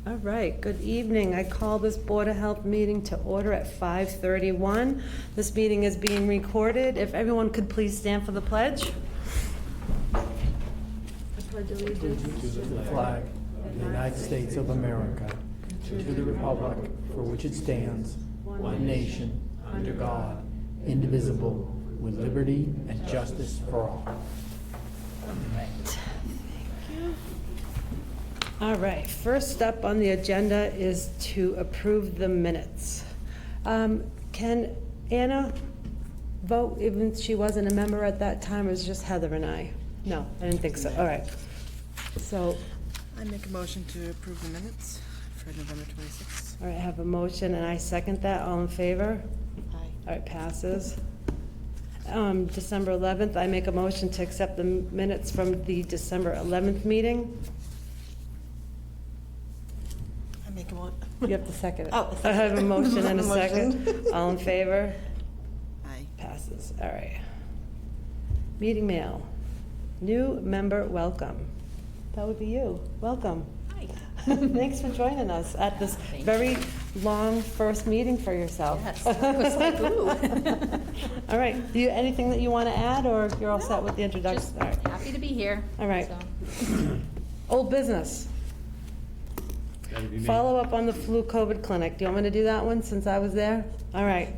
All right, good evening. I call this Board of Health meeting to order at 5:31. This meeting is being recorded. If everyone could please stand for the pledge. I pledge allegiance To the flag of the United States of America, to the republic for which it stands, one nation, under God, indivisible, with liberty and justice for all. All right, first up on the agenda is to approve the minutes. Can Anna vote even if she wasn't a member at that time, or was it just Heather and I? No, I didn't think so. All right. So, I make a motion to approve the minutes for November 26th. all right, I have a motion and I second that. All in favor? Aye. All right, passes. December 11th, I make a motion to accept the minutes from the December 11th meeting. I make a motion. You have to second it. Oh, I have a motion and a Motion. second. All in favor? Aye. Passes. All right. Meeting mail. New member welcome. That would be you. Welcome. Hi. Thanks for joining us at this very long first meeting for yourself. Yes, I was like, ooh. All right. Do you, anything that you want to add, or you're all set with the introduction? Just All right. happy to be here. All right. So, Old business. Follow up on the flu COVID clinic. Do you want me to do that one since I was there? All right.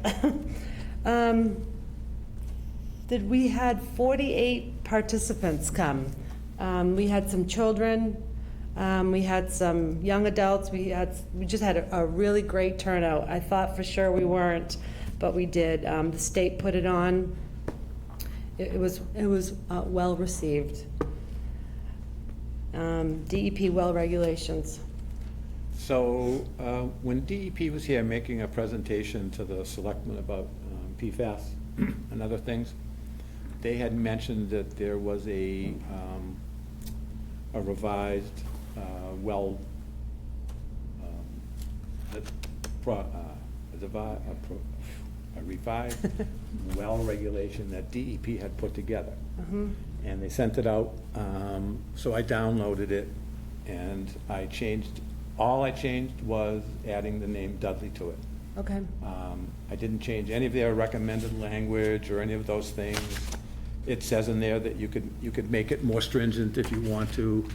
We had 48 participants come. We had some children, we had some young adults, we just had a really great turnout. I thought for sure we weren't, but we did. The state put it on. It was well received. DEP well regulations. So when DEP was here making a presentation to the selectmen about PFAS and other things, they had mentioned that there was a revised a revised well regulation that DEP had put together. And they sent it out, so I downloaded it, and all I changed was adding the name Dudley to it. Okay. I didn't change any of their recommended language or any of those things. It says in there that you could make it more stringent if you want to.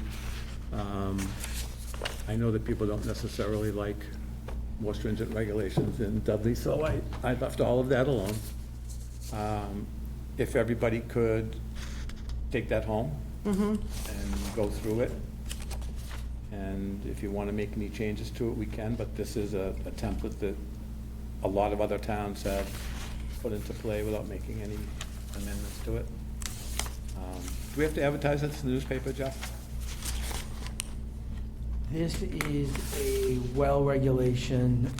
I know that people don't necessarily like more stringent regulations in Dudley, so I left all of that alone. If everybody could take that home and go through it, and if you want to make any changes to it, we can, but this is a template that a lot of other towns have put into play without making any amendments to it. Do we have to advertise this in the newspaper, Jeff? This is a well regulation,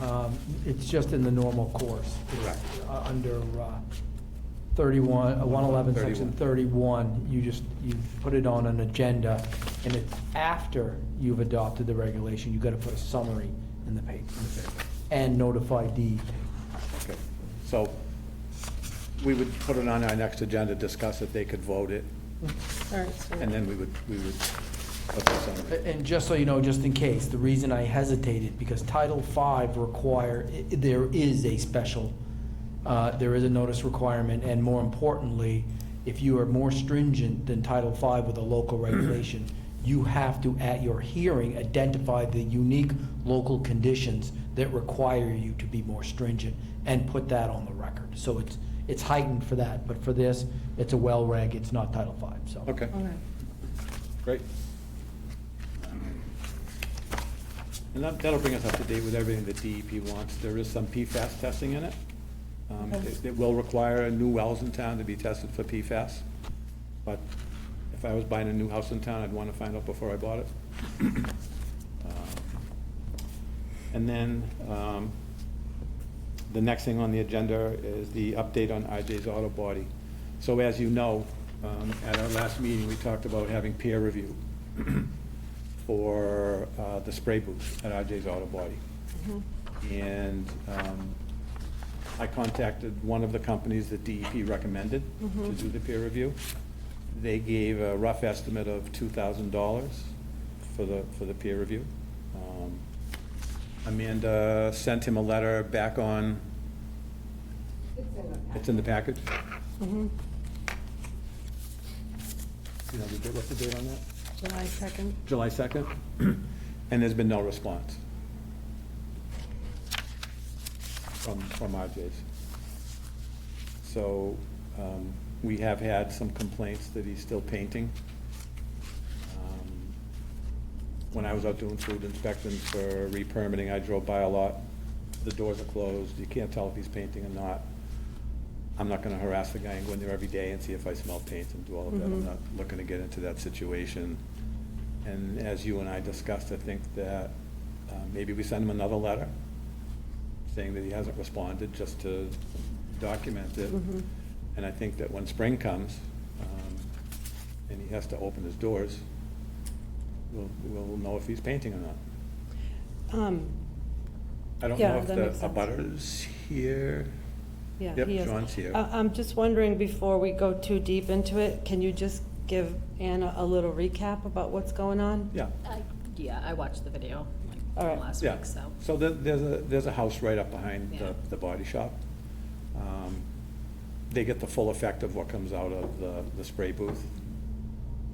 it's just in the normal course. It's, Correct. Under 111, section 31, you put it on an agenda, and it's after you've adopted the regulation, you've got to put a summary in the paper, and notify DEP. Okay, so we would put it on our next agenda, discuss it, they could vote it, All right. So and then we would put this on. And just so you know, just in case, the reason I hesitated, because Title V there is a special, there is a notice requirement, and more importantly, if you are more stringent than Title V with a local regulation, you have to, at your hearing, identify the unique local conditions that require you to be more stringent and put that on the record. So it's heightened for that, but for this, it's a well reg, it's not Title V, so. Okay, all right. great. And that'll bring us up to date with everything that DEP wants. There is some PFAS testing in it. It will require new wells in town to be tested for PFAS. But if I was buying a new house in town, I'd want to find out before I bought it. And then the next thing on the agenda is the update on RJ's Auto Body. So as you know, at our last meeting, we talked about having peer review for the spray booth at RJ's Auto Body. And I contacted one of the companies that DEP recommended to do the peer review. They gave a rough estimate of $2,000 for the peer review. Amanda sent him a letter back on, it's in the package? Mm-hmm. You know, what's the date on that? July 2nd. July 2nd? And there's been no response from RJ's. So, we have had some complaints that he's still painting. When I was out doing food inspections for re-permitting, I drove by a lot. The doors are closed. You can't tell if he's painting or not. I'm not gonna harass the guy and go in there every day and see if I smell paint and do all of that. I'm not looking to get into that situation. And as you and I discussed, I think that maybe we send him another letter saying that he hasn't responded, just to document it. And I think that when spring comes, and he has to open his doors, we'll know if he's painting or not. I don't Yeah, know if that the makes sense. abutter's here. Yeah, Yep, he is. John's here. I'm just wondering, before we go too deep into it, can you just give Anna a little recap about what's going on? Yeah, Yeah, I watched the video All right. last yeah. week, so. So there's a house right up behind Yeah. the body shop. They get the full effect of what comes out of the spray booth.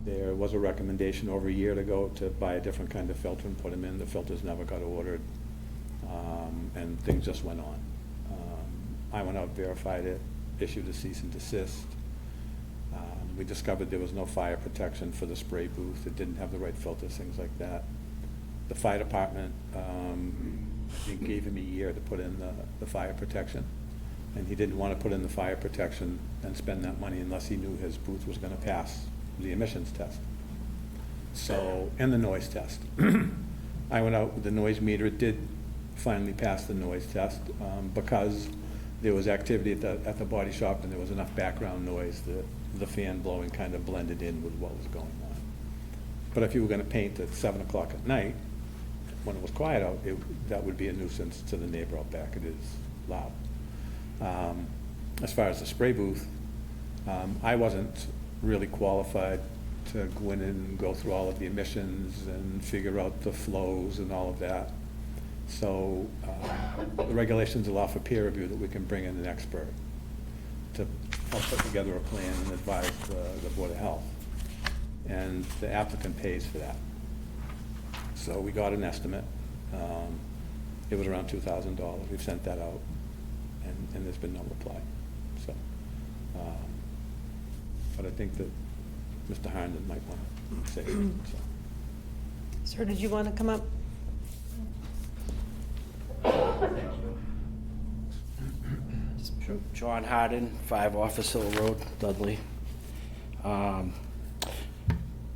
There was a recommendation over a year ago to buy a different kind of filter and put them in. The filters never got ordered, and things just went on. I went out, verified it, issued a cease and desist. We discovered there was no fire protection for the spray booth. It didn't have the right filters, things like that. The fire department, we gave him a year to put in the fire protection, and he didn't want to put in the fire protection and spend that money unless he knew his booth was going to pass the emissions test. So, and the noise test. I went out with the noise meter. It did finally pass the noise test, because there was activity at the body shop and there was enough background noise that the fan blowing kind of blended in with what was going on. But if you were gonna paint at 7 o'clock at night, when it was quiet out, that would be a nuisance to the neighbor out back. It is loud. As far as the spray booth, I wasn't really qualified to go in and go through all of the emissions and figure out the flows and all of that. So the regulations allow for peer review that we can bring in an expert to help put together a plan and advise the Board of Health. And the applicant pays for that. So we got an estimate. It was around $2,000. We've sent that out, and there's been no reply. So, but I think that Mr. Harnden might want to say something, so. Sir, did you want to come up? John Harden, 5 Office Hill Road, Dudley.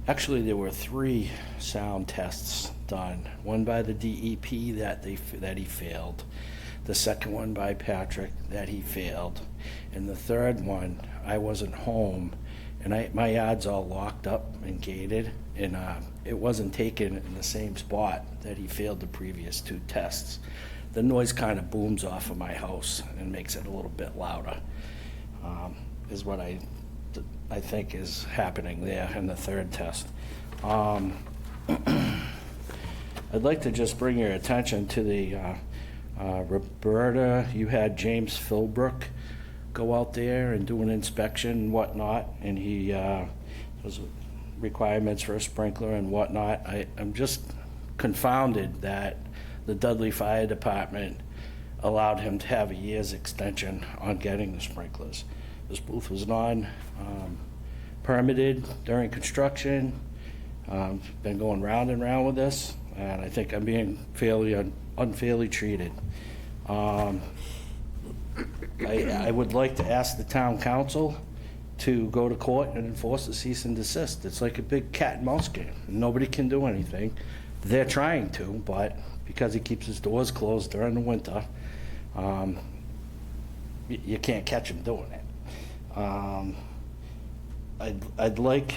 Actually, there were 3 sound tests done. One by the DEP that he failed. The second one by Patrick that he failed. And the third one, I wasn't home, and my yard's all locked up and gated, and it wasn't taken in the same spot that he failed the previous 2 tests. The noise kind of booms off of my house and makes it a little bit louder, is what I think is happening there in the third test. I'd like to just bring your attention to the Roberta, you had James Philbrook go out there and do an inspection and whatnot, and he was requirements for a sprinkler and whatnot. I'm just confounded that the Dudley Fire Department allowed him to have a year's extension on getting the sprinklers. This booth was permitted during construction. Been going round and round with this, and I think I'm being unfairly treated. I would like to ask the town council to go to court and enforce the cease and desist. It's like a big cat and mouse game. Nobody can do anything. They're trying to, but because he keeps his doors closed during the winter, you can't catch him doing it. I'd like,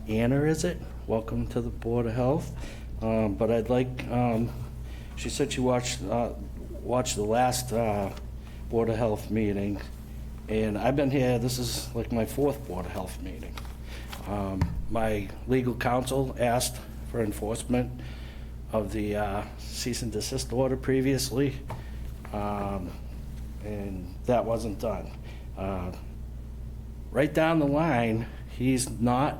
Anna, is it? Welcome to the Board of Health. But I'd like, she said she watched the last Board of Health meeting, and I've been here, this is like my 4th Board of Health meeting. My legal counsel asked for enforcement of the cease and desist order previously, and that wasn't done. Right down the line, he's not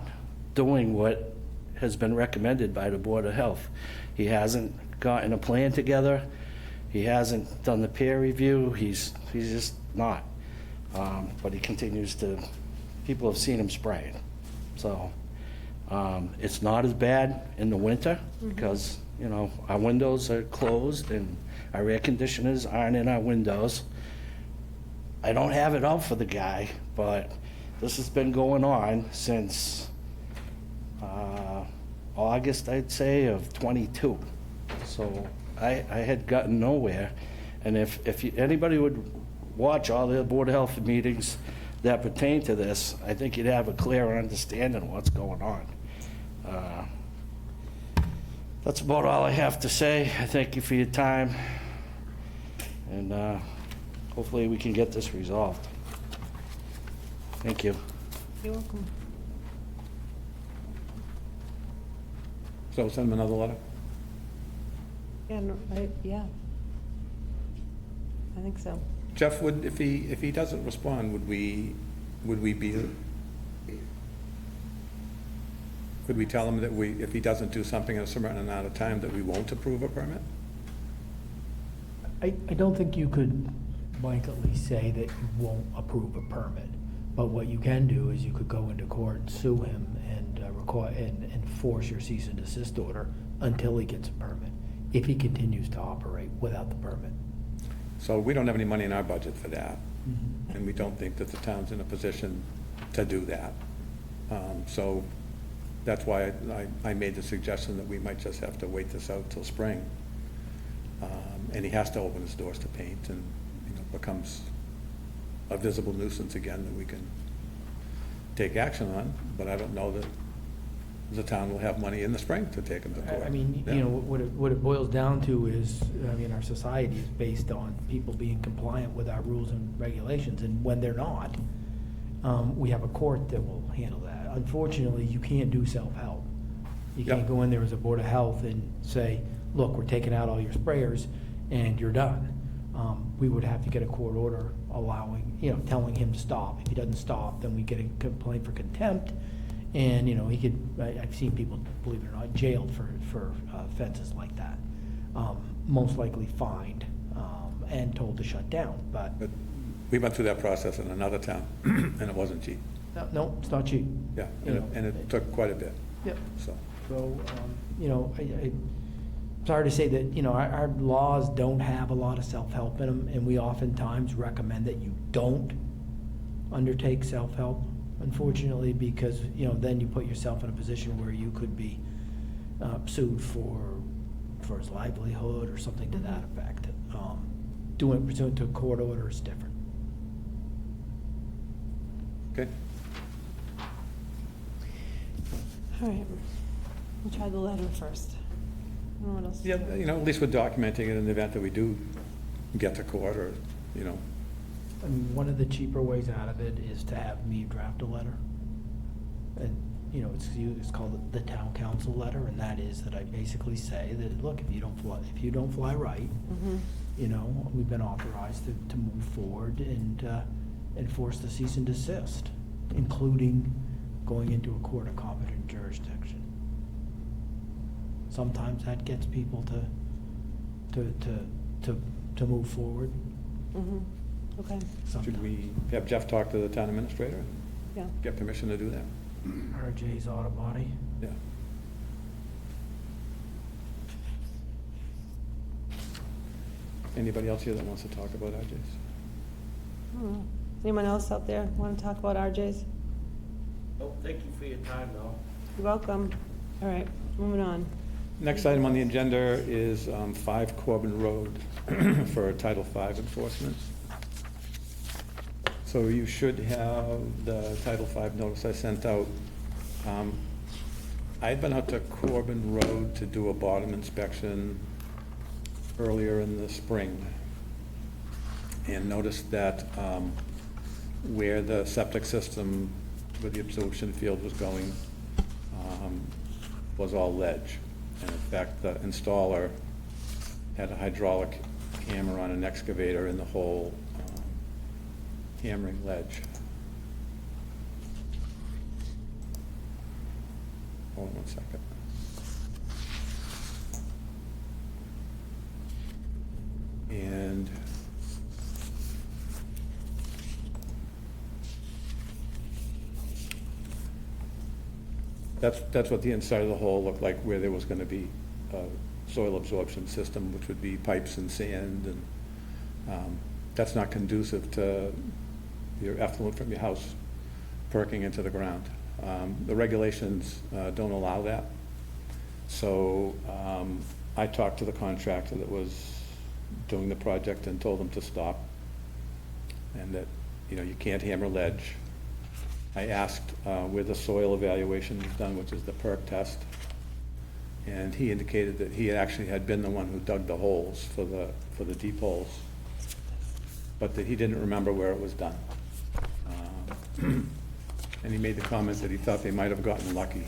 doing what has been recommended by the Board of Health. He hasn't gotten a plan together. He hasn't done the peer review. He's just not. But he continues to, people have seen him spraying. So it's not as bad in the winter because, you know, our windows are closed and our air conditioners aren't in our windows. I don't have it out for the guy, but this has been going on since August, I'd say, of '22. So I had gotten nowhere. And if anybody would watch all the Board of Health meetings that pertain to this, I think you'd have a clearer understanding of what's going on. That's about all I have to say. I thank you for your time, and hopefully we can get this resolved. Thank you. You're welcome. So send him another letter? Yeah, yeah. I think so. Jeff, would, if he doesn't respond, would we be, could we tell him that if he doesn't do something in a certain amount of time, that we won't approve a permit? I don't think you could blanketly say that you won't approve a permit, but what you can do is you could go into court and sue him and require and enforce your cease and desist order until he gets a permit, if he continues to operate without the permit. So we don't have any money in our budget for that, and we don't think that the town's in a position to do that. So that's why I made the suggestion that we might just have to wait this out till spring. And he has to open his doors to paint, and, you know, becomes a visible nuisance again that we can take action on, but I don't know that the town will have money in the spring to take him to court. I mean, Yeah. you know, what it boils down to is, I mean, our society is based on people being compliant with our rules and regulations, and when they're not, we have a court that will handle that. Unfortunately, you can't do self-help. You can't Yep. go in there as a Board of Health and say, look, we're taking out all your sprayers, and you're done. We would have to get a court order allowing, you know, telling him to stop. If he doesn't stop, then we get a complaint for contempt, and, you know, he could, I've seen people, believe it or not, jailed for offenses like that. Most likely fined, and told to shut down, but, But we went through that process in another town, and it wasn't cheap. no, it's not cheap. Yeah, You know, and it took quite a bit, Yep. so. So, you know, sorry to say that, you know, our laws don't have a lot of self-help in them, and we oftentimes recommend that you don't undertake self-help, unfortunately, because, you know, then you put yourself in a position where you could be sued for his livelihood or something to that effect. Doing it pursuant to a court order is different. Okay, All right. We'll try the letter first. I don't know what else. yeah, you know, at least we're documenting it in the event that we do get to court, or, you know, I mean, one of the cheaper ways out of it is to have me draft a letter. And, you know, it's called the town council letter, and that is that I basically say that, look, if you don't fly right, you know, we've been authorized to move forward and enforce the cease and desist, including going into a court of competent jurisdiction. Sometimes that gets people to move forward. Okay, should Sometimes we have Jeff talk to the town administrator, yeah. get permission to do that? RJ's auto body. Yeah. Anybody else here that wants to talk about RJ's? Hmm. Anyone else out there want to talk about RJ's? Nope, thank you for your time, though. You're welcome. All right, moving on. Next item on the agenda is 5 Corbin Road for Title V enforcement. So you should have the Title V notice I sent out. I'd been out to Corbin Road to do a bottom inspection earlier in the spring, and noticed that where the septic system, where the absorption field was going, was all ledge. And in fact, the installer had a hydraulic hammer on an excavator in the hole, hammering ledge. Hold on one second. And that's what the inside of the hole looked like, where there was gonna be a soil absorption system, which would be pipes and sand, and that's not conducive to your effluent from your house perking into the ground. The regulations don't allow that. So I talked to the contractor that was doing the project and told them to stop, and that, you know, you can't hammer ledge. I asked where the soil evaluation was done, which is the perk test, and he indicated that he actually had been the one who dug the holes for the deep holes, but that he didn't remember where it was done. And he made the comment that he thought they might have gotten lucky,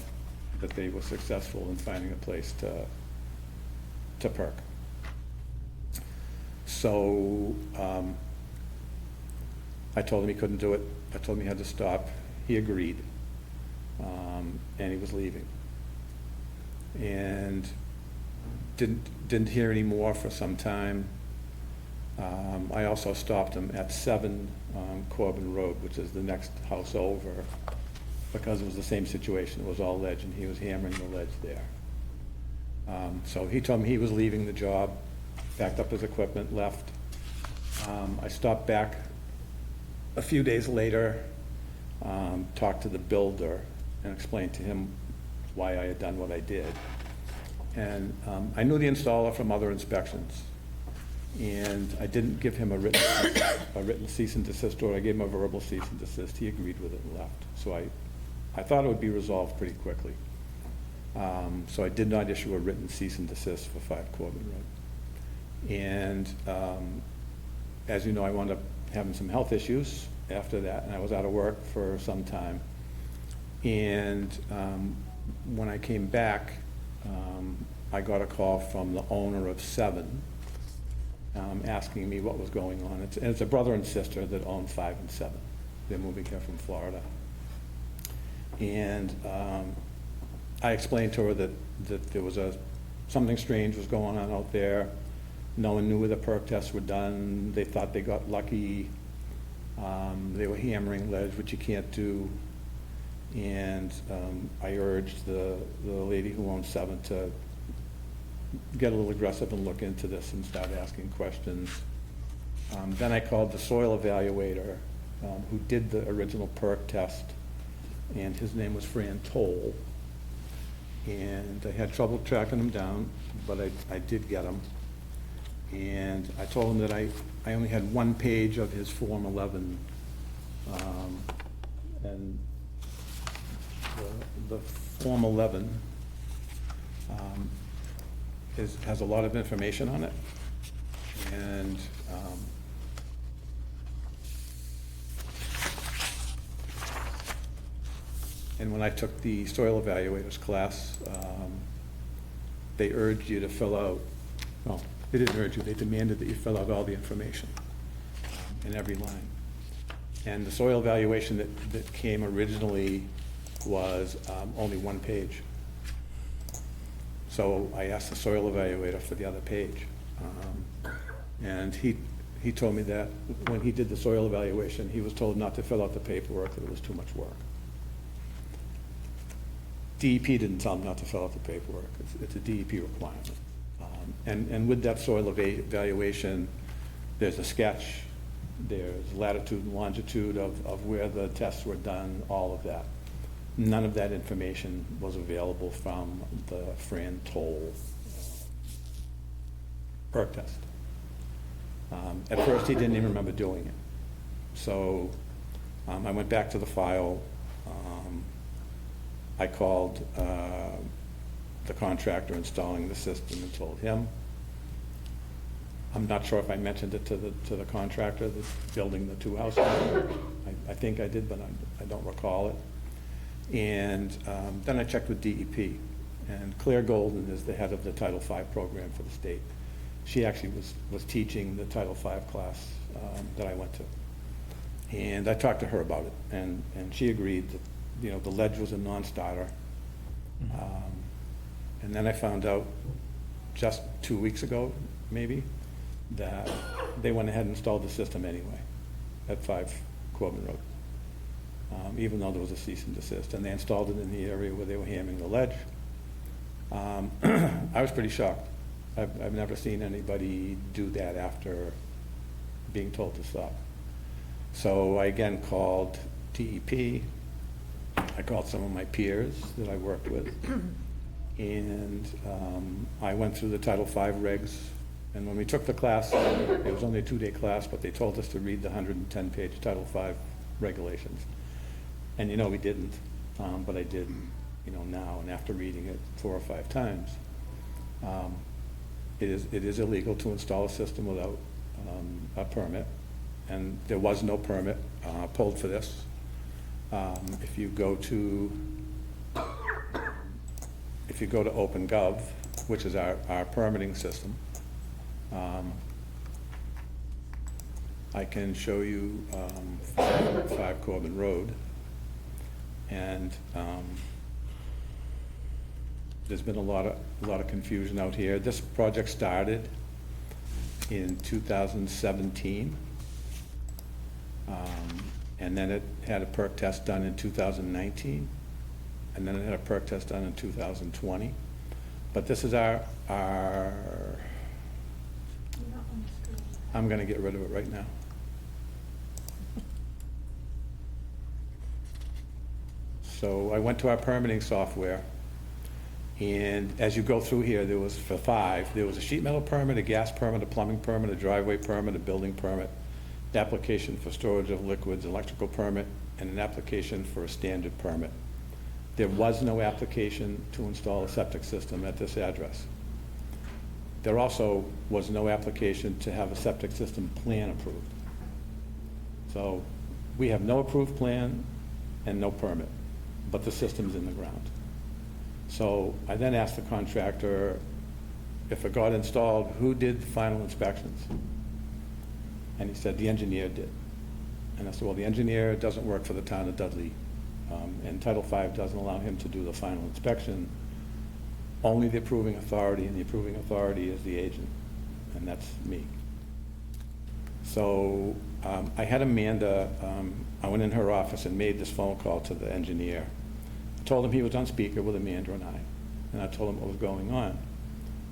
that they were successful in finding a place to perk. So I told him he couldn't do it. I told him he had to stop. He agreed, and he was leaving. And didn't hear any more for some time. I also stopped him at 7 Corbin Road, which is the next house over, because it was the same situation. It was all ledge, and he was hammering the ledge there. So he told me he was leaving the job, packed up his equipment, left. I stopped back a few days later, talked to the builder, and explained to him why I had done what I did. And I knew the installer from other inspections, and I didn't give him a written cease and desist order. I gave him a verbal cease and desist. He agreed with it and left. So I thought it would be resolved pretty quickly. So I did not issue a written cease and desist for 5 Corbin Road. And as you know, I wound up having some health issues after that, and I was out of work for some time. And when I came back, I got a call from the owner of 7, asking me what was going on. It's a brother and sister that own 5 and 7. They're moving here from Florida. And I explained to her that there was something strange was going on out there. No one knew where the perk tests were done. They thought they got lucky. They were hammering ledge, which you can't do. And I urged the lady who owns 7 to get a little aggressive and look into this and start asking questions. Then I called the soil evaluator who did the original perk test, and his name was Fran Toll. And I had trouble tracking him down, but I did get him. And I told him that I only had 1 page of his Form 11, and the Form 11 has a lot of information on it. And when I took the soil evaluators class, they urged you to fill out, well, they didn't urge you, they demanded that you fill out all the information in every line. And the soil evaluation that came originally was only 1 page. So I asked the soil evaluator for the other page. And he told me that when he did the soil evaluation, he was told not to fill out the paperwork, that it was too much work. DEP didn't tell him not to fill out the paperwork. It's a DEP requirement. And with that soil evaluation, there's a sketch, there's latitude and longitude of where the tests were done, all of that. None of that information was available from the Fran Toll perk test. At first, he didn't even remember doing it. So I went back to the file. I called the contractor installing the system and told him. I'm not sure if I mentioned it to the contractor that's building the 2 houses. I think I did, but I don't recall it. And then I checked with DEP, And Claire Golden is the head of the Title V program for the state. She actually was teaching the Title V class that I went to. And I talked to her about it, and she agreed that, you know, the ledge was a non-starter. And then I found out just 2 weeks ago, maybe, that they went ahead and installed the system anyway at 5 Corbin Road, even though there was a cease and desist. And they installed it in the area where they were hamming the ledge. I was pretty shocked. I've never seen anybody do that after being told to stop. So I again called TEP. I called some of my peers that I worked with. And I went through the Title V regs. And when we took the class, it was only a 2-day class, but they told us to read the 110-page Title V regulations. And you know, we didn't, but I did, you know, now. And after reading it 4 or 5 times, it is illegal to install a system without a permit. And there was no permit pulled for this. If you go to OpenGov, which is our permitting system, I can show you 5 Corbin Road, and there's been a lot of confusion out here. This project started in 2017. And then it had a perk test done in 2019, and then it had a perk test done in 2020. But this is our I'm gonna get rid of it right now. So I went to our permitting software, and as you go through here, there was, for 5, there was a sheet metal permit, a gas permit, a plumbing permit, a driveway permit, a building permit, application for storage of liquids, electrical permit, and an application for a standard permit. There was no application to install a septic system at this address. There also was no application to have a septic system plan approved. So we have no approved plan and no permit, but the system's in the ground. So I then asked the contractor, if it got installed, who did the final inspections? And he said, the engineer did. And I said, well, the engineer doesn't work for the town of Dudley, and Title V doesn't allow him to do the final inspection. Only the approving authority, and the approving authority is the agent, and that's me. So I had Amanda, I went in her office and made this phone call to the engineer. I told him he was on speaker with Amanda and I told him what was going on.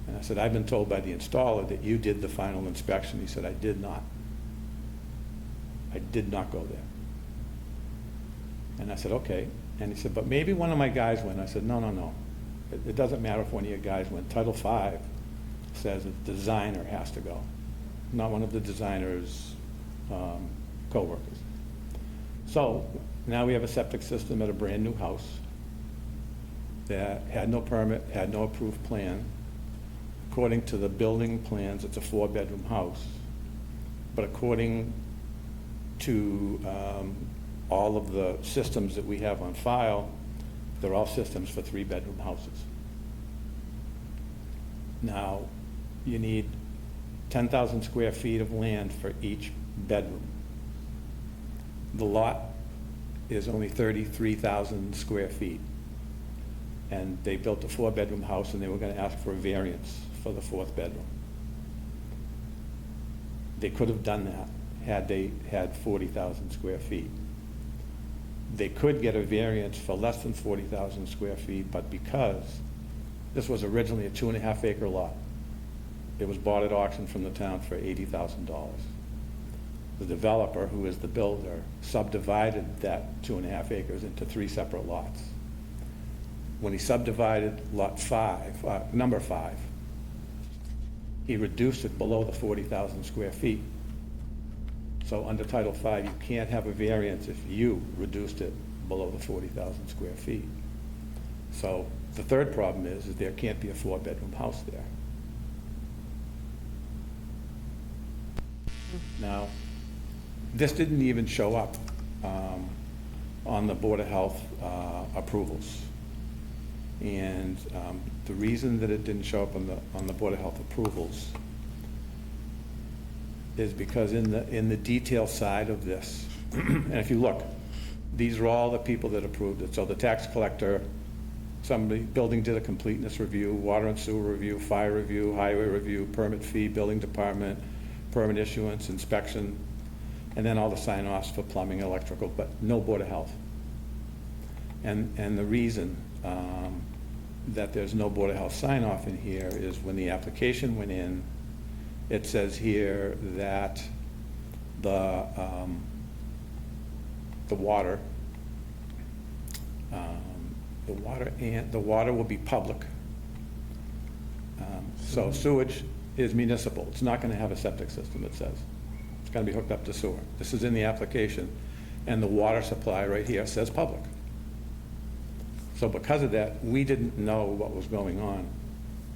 And I said, I've been told by the installer that you did the final inspection. He said, I did not. I did not go there. And I said, okay. And he said, but maybe one of my guys went. I said, no. It doesn't matter if one of your guys went. Title V says that the designer has to go, not one of the designer's co-workers. So now we have a septic system at a brand new house that had no permit, had no approved plan. According to the building plans, it's a 4-bedroom house. But according to all of the systems that we have on file, they're all systems for 3-bedroom houses. Now, you need 10,000 square feet of land for each bedroom. The lot is only 33,000 square feet. And they built a 4-bedroom house, and they were gonna ask for a variance for the 4th bedroom. They could have done that had they had 40,000 square feet. They could get a variance for less than 40,000 square feet, but because this was originally a 2.5-acre lot, it was bought at auction from the town for $80,000. The developer, who is the builder, subdivided that 2.5 acres into 3 separate lots. When he subdivided lot 5, number 5, he reduced it below the 40,000 square feet. So under Title V, you can't have a variance if you reduced it below the 40,000 square feet. So the third problem is there can't be a 4-bedroom house there. Now, this didn't even show up on the Board of Health approvals. And the reason that it didn't show up on the Board of Health approvals is because in the detail side of this, and if you look, these are all the people that approved it. So the tax collector, somebody, building did a completeness review, water and sewer review, fire review, highway review, permit fee, building department, permit issuance, inspection, and then all the sign-offs for plumbing, electrical, but no Board of Health. And the reason that there's no Board of Health sign-off in here is when the application went in, it says here that the water will be public. So sewage is municipal. It's not going to have a septic system, it says. It's going to be hooked up to sewer. This is in the application. And the water supply right here says public. So because of that, we didn't know what was going on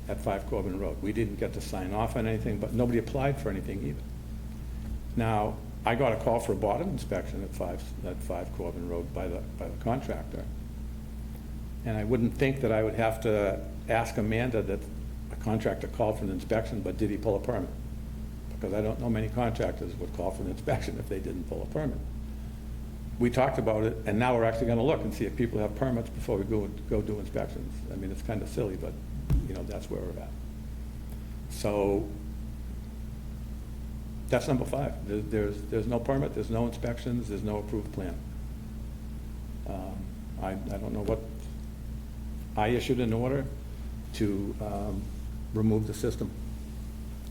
at 5 Corbin Road. We didn't get to sign off on anything, but nobody applied for anything either. Now, I got a call for a bottom inspection at 5 Corbin Road by the contractor. And I wouldn't think that I would have to ask Amanda that a contractor called for an inspection, but did he pull a permit? Because I don't know many contractors would call for an inspection if they didn't pull a permit. We talked about it, and now we're actually gonna look and see if people have permits before we go do inspections. I mean, it's kind of silly, but, you know, that's where we're at. So, that's number 5. There's no permit, there's no inspections, there's no approved plan. I don't know what, I issued an order to remove the system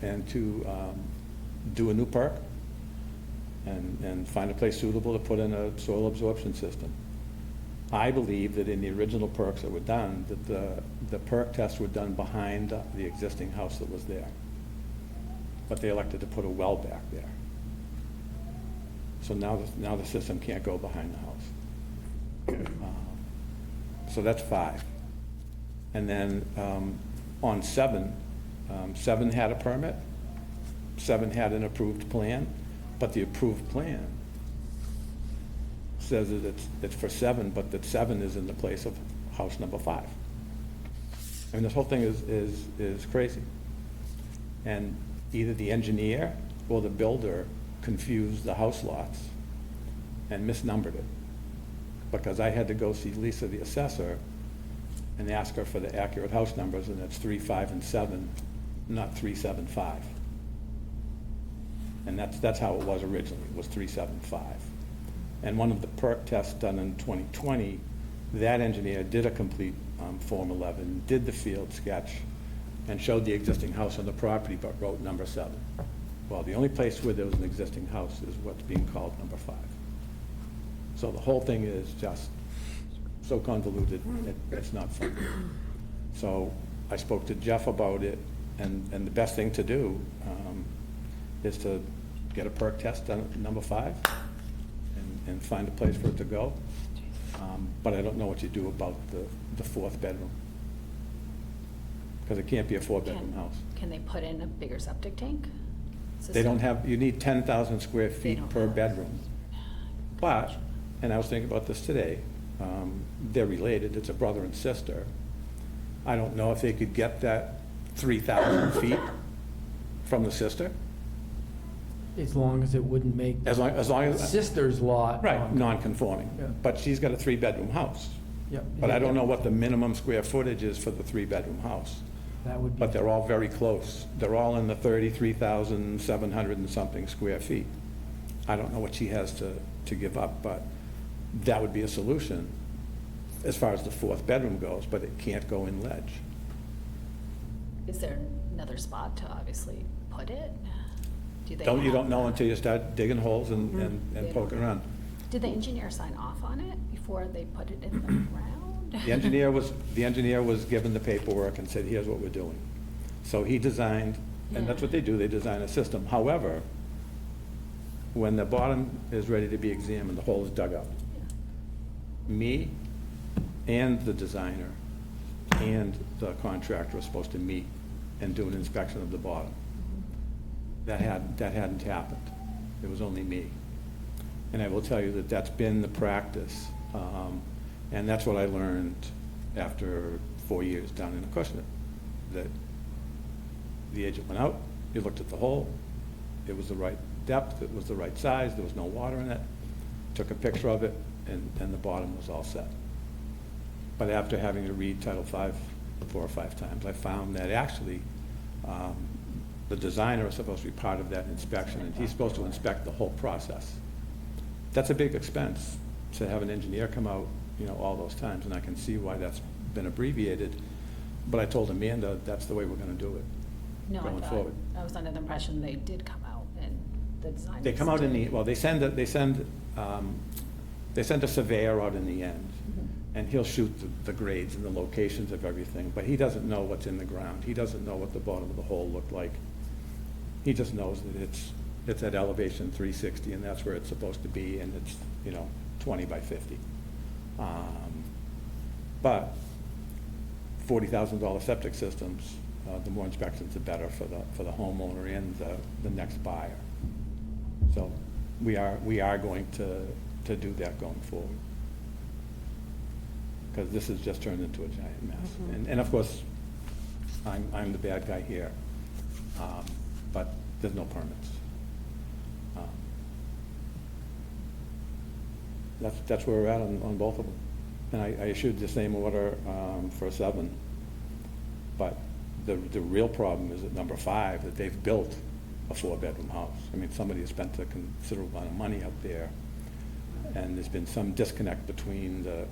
and to do a new perk and find a place suitable to put in a soil absorption system. I believe that in the original perks that were done, that the perk tests were done behind the existing house that was there. But they elected to put a well back there. So now the system can't go behind the house. So that's 5. And then on 7, 7 had a permit, 7 had an approved plan, but the approved plan says that it's for 7, but that 7 is in the place of house number 5. I mean, this whole thing is crazy. And either the engineer or the builder confused the house lots and misnumbered it. Because I had to go see Lisa, the assessor, and ask her for the accurate house numbers, and it's 3, 5, and 7, not 3, 7, 5. And that's how it was originally, was 3, 7, 5. And one of the perk tests done in 2020, that engineer did a complete Form 11, did the field sketch, and showed the existing house on the property, but wrote number 7. Well, the only place where there was an existing house is what's being called number 5. So the whole thing is just so convoluted, it's not fun. So I spoke to Jeff about it, and the best thing to do is to get a perk test done at number 5 and find a place for it to go. But I don't know what you do about the 4th bedroom. Because it can't be a 4-bedroom house. Can they put in a bigger septic tank? They don't have, you need 10,000 square feet don't per have. bedroom. But, and I was thinking about this today, they're related, it's a brother and sister. I don't know if they could get that 3,000 feet from the sister, As long as it wouldn't make as long as, sister's lot. right, non-conforming. Yeah. But she's got a 3-bedroom house. Yep. But I don't know what the minimum square footage is for the 3-bedroom house. That would be. But they're all very close. They're all in the 33,700 and something square feet. I don't know what she has to give up, but that would be a solution as far as the 4th bedroom goes, but it can't go in ledge. Is there another spot to obviously put it? Do they You have- don't know until you start digging holes and They poking don't. around. Did the engineer sign off on it before they put it in the ground? The engineer was given the paperwork and said, here's what we're doing. So he designed, and that's what they do, they design a system. However, when the bottom is ready to be examined, the hole is dug up. Me and the designer and the contractor are supposed to meet and do an inspection of the bottom. That hadn't happened. It was only me. And I will tell you that that's been the practice. And that's what I learned after 4 years down in Acushnet, that the agent went out, he looked at the hole, it was the right depth, it was the right size, there was no water in it, took a picture of it, and the bottom was all set. But after having to read Title V 4 or 5 times, I found that actually, the designer is supposed to be part of that inspection, and he's supposed to inspect the whole process. That's a big expense, to have an engineer come out, you know, all those times, and I can see why that's been abbreviated. But I told Amanda, that's the way we're gonna do it. No, I going thought, forward. I was under the impression they did come out and the design. They come out in the, well, they send a surveyor out in the end, and he'll shoot the grades and the locations of everything, but he doesn't know what's in the ground. He doesn't know what the bottom of the hole looked like. He just knows that it's at elevation 360, and that's where it's supposed to be, and it's, you know, 20 by 50. But $40,000 septic systems, the more inspections, the better for the homeowner and the next buyer. So we are going to do that going forward. Because this has just turned into a giant mess. And of course, I'm the bad guy here, but there's no permits. That's where we're at on both of them. And I issued the same order for 7. But the real problem is at number 5, that they've built a 4-bedroom house. I mean, somebody has spent a considerable amount of money up there, and there's been some disconnect between the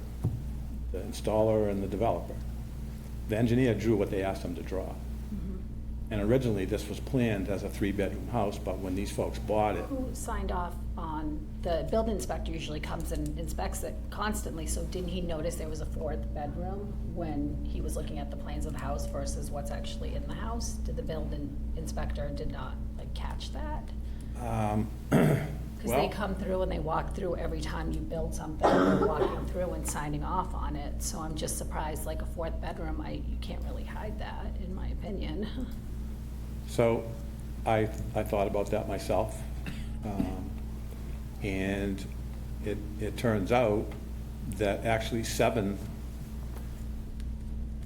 installer and the developer. The engineer drew what they asked him to draw. And originally, this was planned as a 3-bedroom house, but when these folks bought it, Who signed off on, the building inspector usually comes and inspects it constantly, so didn't he notice there was a 4th bedroom when he was looking at the plans of the house versus what's actually in the house? Did the building inspector did not, like, catch that? Because they come through and they walk through every time you build something, they're walking through and signing off on it, so I'm just surprised, like a 4th bedroom, you can't really hide that, in my opinion. So I thought about that myself. And it turns out that actually 7,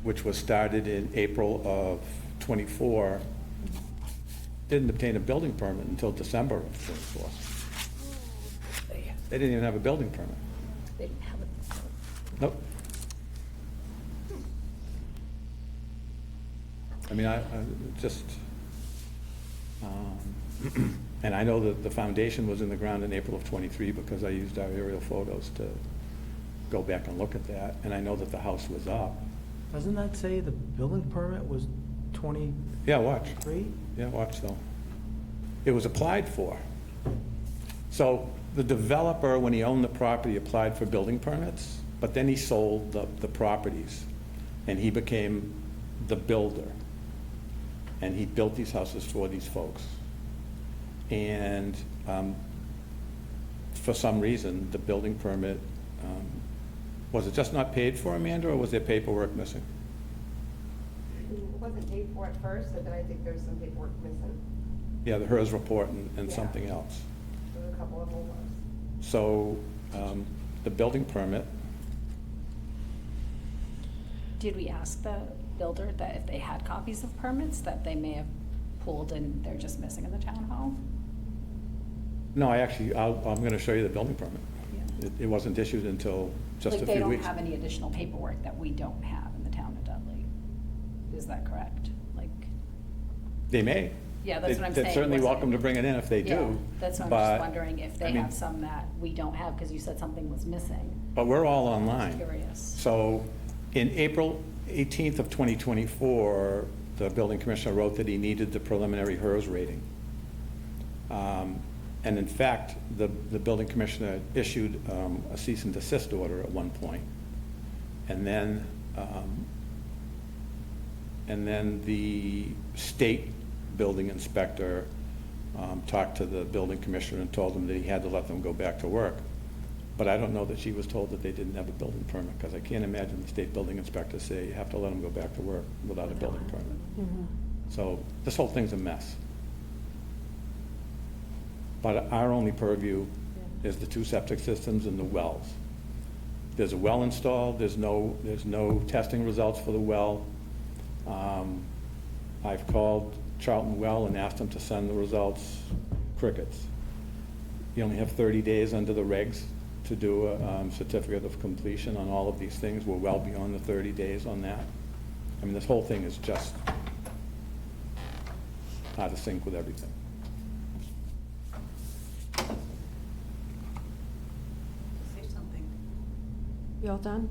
which was started in April of '24, didn't obtain a building permit until December of '24. They didn't even have a building permit. They didn't have it. Nope. I mean, I just, and I know that the foundation was in the ground in April of '23 because I used our aerial photos to go back and look at that, and I know that the house was up. Doesn't that say the building permit was 23? Yeah, watch. Yeah, watch though. It was applied for. So the developer, when he owned the property, applied for building permits, but then he sold the properties, and he became the builder. And he built these houses for these folks. And for some reason, the building permit, was it just not paid for, Amanda, or was there paperwork missing? It wasn't paid for at first, but then I think there's some paperwork missing. Yeah, the HERS report and Yeah. something else. There's a couple of homeowners. So the building permit, Did we ask the builder that if they had copies of permits that they may have pulled and they're just missing in the town hall? no, I'm going to show you the building permit. Yeah. It wasn't issued until just a Like, they few don't weeks. have any additional paperwork that we don't have in the town of Dudley. Is that correct? Like, They may. yeah, that's what I'm saying. They're certainly Was it- welcome to bring it in if they Yeah, do. that's what I'm but, just wondering if I they mean, have some that we don't have, because you said something was missing. But we're all online. Curious. So in April 18th of 2024, the building commissioner wrote that he needed the preliminary HERS rating. And in fact, the building commissioner issued a cease and desist order at one point. And then the state building inspector talked to the building commissioner and told him that he had to let them go back to work. But I don't know that she was told that they didn't have a building permit, because I can't imagine the state building inspector say you have to let them go back to work without a building permit. So this whole thing's a mess. But our only purview is the 2 septic systems and the wells. There's a well installed, there's no testing results for the well. I've called Charlton Well and asked them to send the results, crickets. You only have 30 days under the regs to do a certificate of completion on all of these things. We're well beyond the 30 days on that. I mean, this whole thing is just out of sync with everything. Say something. You all done?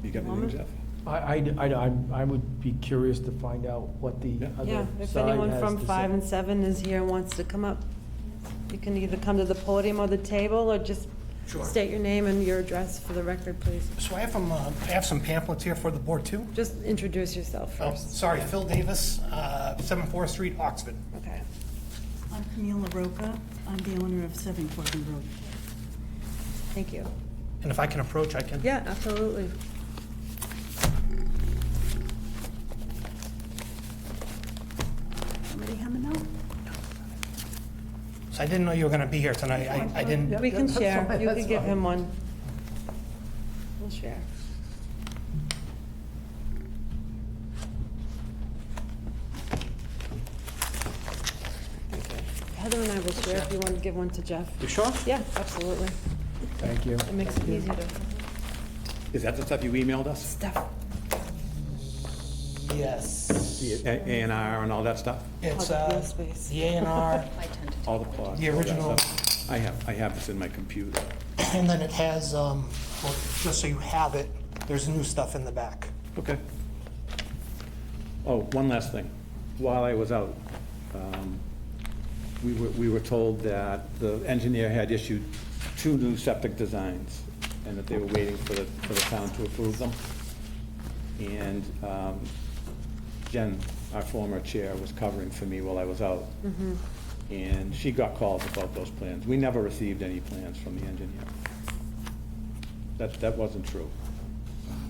You got anything, Jeff? I would be curious to find out what the Yeah. other Yeah, if side anyone has from to 5 say. and 7 is here and wants to come up, you can either come to the podium or the table, or just Sure. state your name and your address for the record, please. So I have some pamphlets here for the board too. Just introduce yourself Oh, first. sorry, Phil Davis, 7 4th Street, Oxford. Okay. I'm Camille LaRocca. I'm the owner of 7 Corbin Road. Thank you. And if I can approach, I can. Yeah, absolutely. Somebody coming out? So I didn't know you were going to be here tonight. I didn't. We can that's share. fine, You that's can give fine. him one. We'll share. Thank you. Heather and I will share if you want to give one to Jeff. You sure? Yeah, absolutely. Thank you. It makes it easier to Is that the stuff you emailed us? stuff. Yes. The A&R and all that stuff? It's No space. the A&R, I tend to. All the plots? The all that original- stuff? I have this in my computer. and then it has, well, just so you have it, there's new stuff in the back. Okay. Oh, one last thing. While I was out, we were told that the engineer had issued 2 new septic designs, and that they were waiting for the town to approve them. And Jen, our former chair, was covering for me while I was out. And she got calls about those plans. We never received any plans from the engineer. That wasn't true.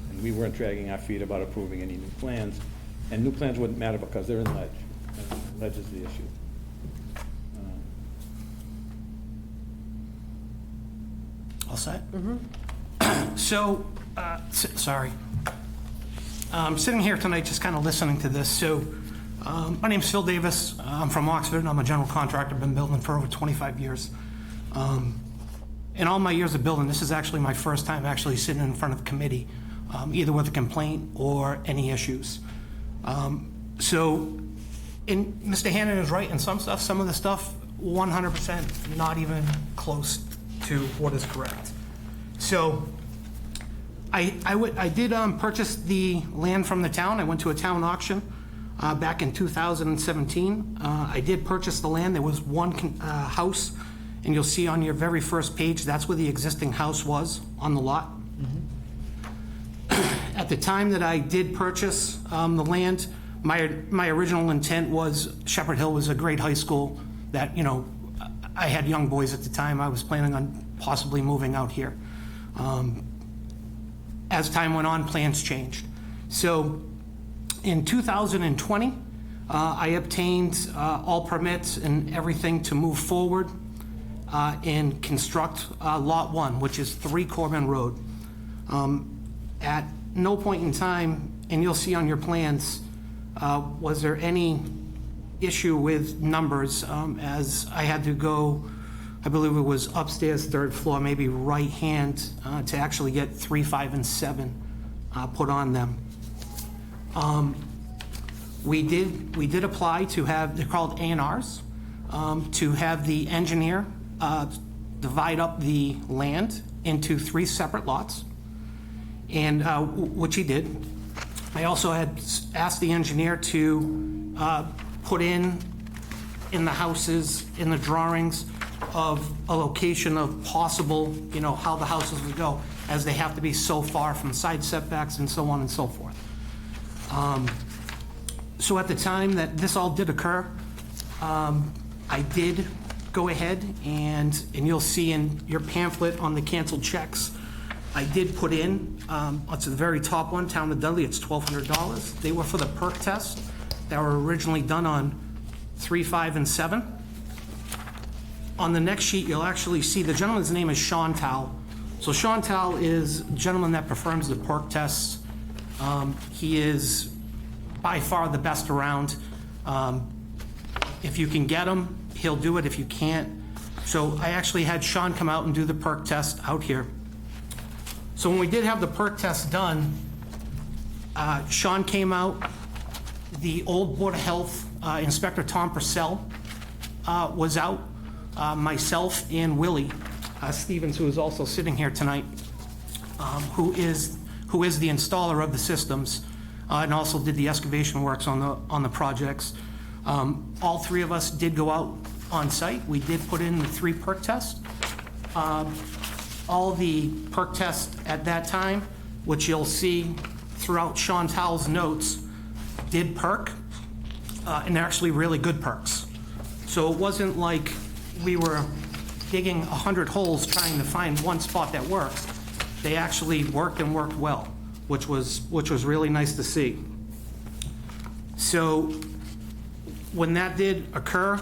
And we weren't dragging our feet about approving any new plans. And new plans wouldn't matter because they're in ledge. Ledge is the issue. All set? So, sorry. I'm sitting here tonight just kind of listening to this. So, my name's Phil Davis. I'm from Oxford, and I'm a general contractor. I've been building for over 25 years. In all my years of building, this is actually my first time actually sitting in front of the committee, either with a complaint or any issues. So, Mr. Hannon is right in some stuff. Some of the stuff, 100% not even close to what is correct. So, I did purchase the land from the town. I went to a town auction back in 2017. I did purchase the land. There was one house, and you'll see on your very first page, that's where the existing house was on the lot. At the time that I did purchase the land, my original intent was Shepherd Hill was a great high school that, you know, I had young boys at the time. I was planning on possibly moving out here. As time went on, plans changed. So in 2020, I obtained all permits and everything to move forward and construct Lot 1, which is 3 Corbin Road. At no point in time, and you'll see on your plans, was there any issue with numbers, as I had to go, I believe it was upstairs, 3rd floor, maybe right hand, to actually get 3, 5, and 7 put on them. We did apply to have, they're called A&Rs, to have the engineer divide up the land into 3 separate lots, and which he did. I also had asked the engineer to put in the houses, in the drawings, of a location of possible, you know, how the houses would go, as they have to be so far from side setbacks and so on and so forth. So at the time that this all did occur, I did go ahead and you'll see in your pamphlet on the canceled checks, I did put in, to the very top one, Town of Dudley, it's $1,200. They were for the perk test that were originally done on 3, 5, and 7. On the next sheet, you'll actually see, the gentleman's name is Sean Towle. So Chantal is a gentleman that performs the perk tests. He is by far the best around. If you can get him, he'll do it. If you can't. So I actually had Sean come out and do the perk test out here. So when we did have the perk test done, Sean came out. The old Board of Health Inspector Tom Purcell was out. Myself and Willie Stevens, who is also sitting here tonight, who is the installer of the systems, and also did the excavation works on the projects. All three of us did go out on site. We did put in the 3 perk tests. All the perk tests at that time, which you'll see throughout Chantal's notes, did perk, and they're actually really good perks. So it wasn't like we were digging 100 holes trying to find one spot that works. They actually worked and worked well, which was really nice to see. So when that did occur,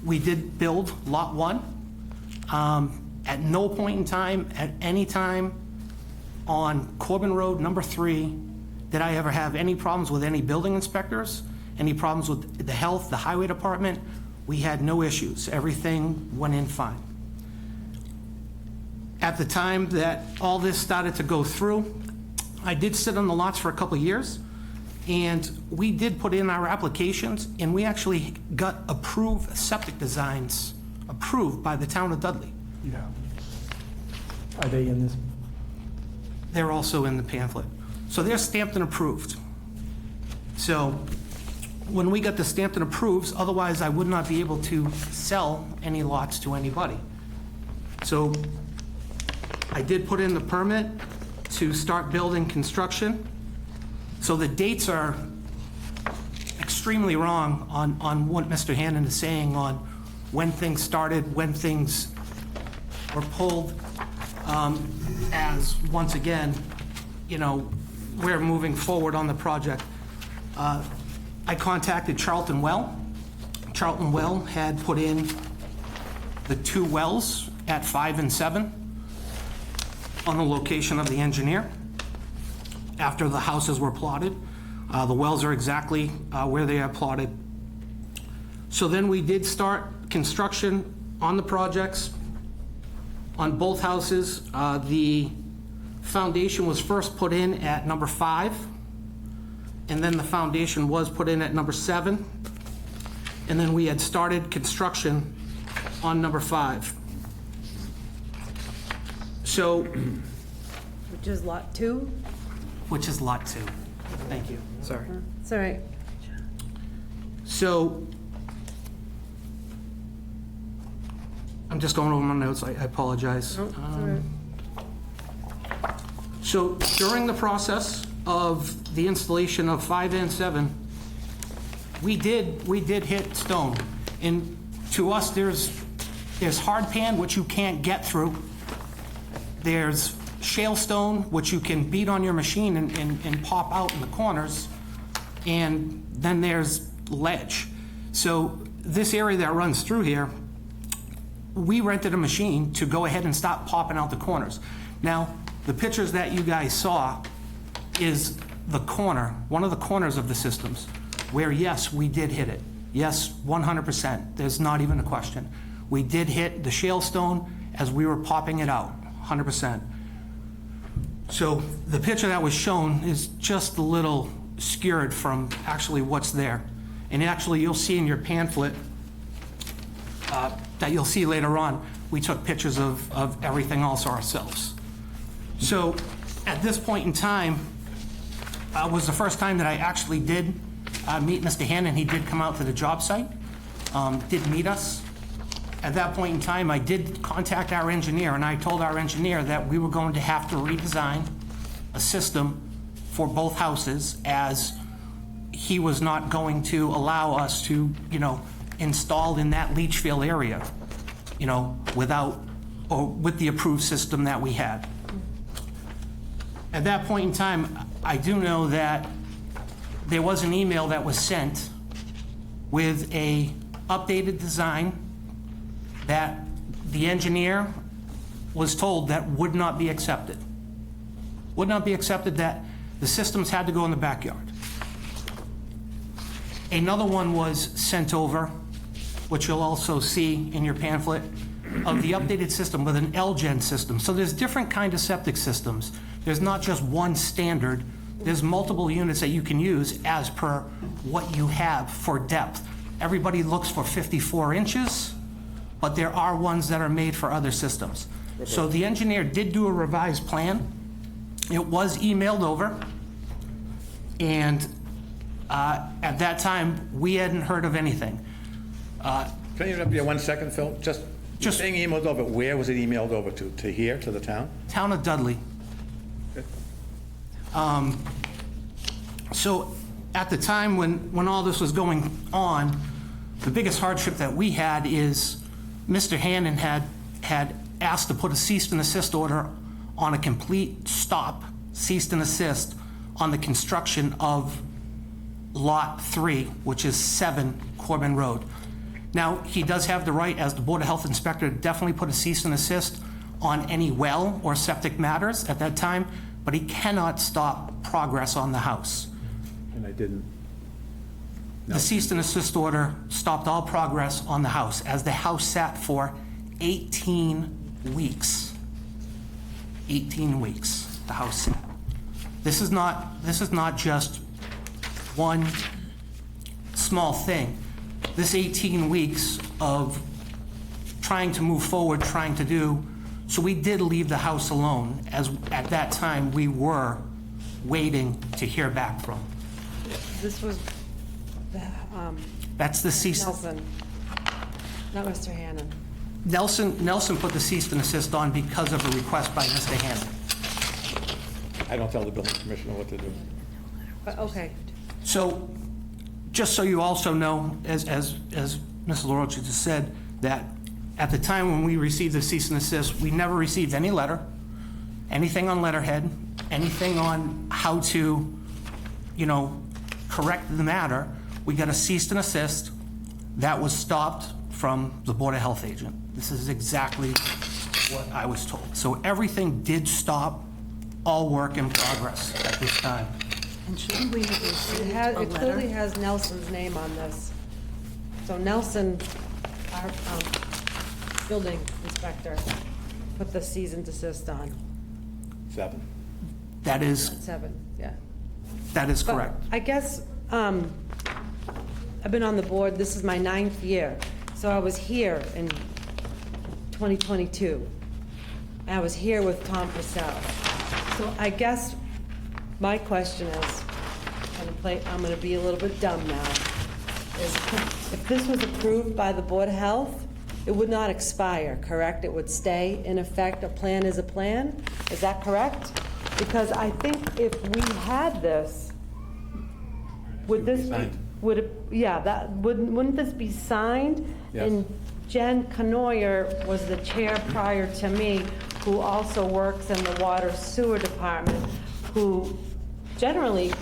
we did build Lot 1. At no point in time, at any time on Corbin Road number 3, did I ever have any problems with any building inspectors, any problems with the health, the highway department. We had no issues. Everything went in fine. At the time that all this started to go through, I did sit on the lots for a couple of years, and we did put in our applications, and we actually got approved septic designs approved by the town of Dudley. Yeah. Are they in this? They're also in the pamphlet. So they're stamped and approved. So when we got the stamped and approved, otherwise I would not be able to sell any lots to anybody. So I did put in the permit to start building construction. So the dates are extremely wrong on what Mr. Hannon is saying on when things started, when things were pulled, as once again, we're moving forward on the project. I contacted Charlton Well. Charlton Well had put in the 2 wells at 5 and 7 on the location of the engineer. After the houses were plotted, the wells are exactly where they are plotted. So then we did start construction on the projects. On both houses, the foundation was first put in at number 5, and then the foundation was put in at number 7, and then we had started construction on number 5. So, Which is Lot 2? which is lot 2. Thank you, sorry. It's all right. So, I'm just going over my notes, I apologize. No, it's all right. So during the process of the installation of 5 and 7, we did hit stone. And to us, there's hard pan, which you can't get through. There's shale stone, which you can beat on your machine and pop out in the corners. And then there's ledge. So this area that runs through here, we rented a machine to go ahead and stop popping out the corners. Now, the pictures that you guys saw is the corner, one of the corners of the systems, where yes, we did hit it. Yes, 100%. There's not even a question. We did hit the shale stone as we were popping it out, 100%. So the picture that was shown is just a little skewed from actually what's there. And actually, you'll see in your pamphlet that you'll see later on, we took pictures of everything else ourselves. So at this point in time, was the first time that I actually did meet Mr. Hannon. He did come out to the job site, did meet us. At that point in time, I did contact our engineer, and I told our engineer that we were going to have to redesign a system for both houses, as he was not going to allow us to, install in that leach field area, without, or with the approved system that we had. At that point in time, I do know that there was an email that was sent with a updated design that the engineer was told that would not be accepted. Would not be accepted, that the systems had to go in the backyard. Another one was sent over, which you'll also see in your pamphlet, of the updated system with an LGen system. So there's different kind of septic systems. There's not just one standard. There's multiple units that you can use as per what you have for depth. Everybody looks for 54 inches, but there are ones that are made for other systems. So the engineer did do a revised plan. It was emailed over, and at that time, we hadn't heard of anything. Can you interrupt you 1 second, Phil? Just saying emailed over, where was it emailed over to? To here, to the town? Town of Dudley. Okay. So at the time when all this was going on, the biggest hardship that we had is Mr. Hannon had asked to put a cease and desist order on a complete stop, cease and desist, on the construction of Lot 3, which is 7 Corbin Road. Now, he does have the right, as the Board of Health Inspector, to definitely put a cease and desist on any well or septic matters at that time, but he cannot stop progress on the house. And I didn't. The cease and desist order stopped all progress on the house, as the house sat for 18 weeks. 18 weeks, the house sat. This is not just one small thing. This 18 weeks of trying to move forward, trying to do, so we did leave the house alone, as at that time we were waiting to hear back from. This was That's the cease. Nelson, not Mr. Hannon. Nelson put the cease and desist on because of a request by Mr. Hannon. I don't tell the building commissioner what to do. But, okay. So, just so you also know, as Mrs. LaRoche just said, that at the time when we received the cease and desist, we never received any letter, anything on letterhead, anything on how to, correct the matter. We got a cease and desist that was stopped from the Board of Health agent. This is exactly what I was told. So everything did stop, all work in progress at this time. And shouldn't we have It received has, a it clearly letter? has Nelson's name on this. So Nelson, our building inspector, put the cease and desist on. 7. That is 7, yeah. That is But correct. I guess, I've been on the board, this is my 9th year, so I was here in 2022. I was here with Tom Purcell. So I guess my question is, I'm gonna be a little bit dumb now, is if this was approved by the Board of Health, it would not expire, correct? It would stay in effect, a plan is a plan? Is that correct? Because I think if we had this, would this be, Signed. would it, yeah, that, wouldn't this be signed? Yes. And Jen Canoyer was the chair prior to me, who also works in the water sewer department, who generally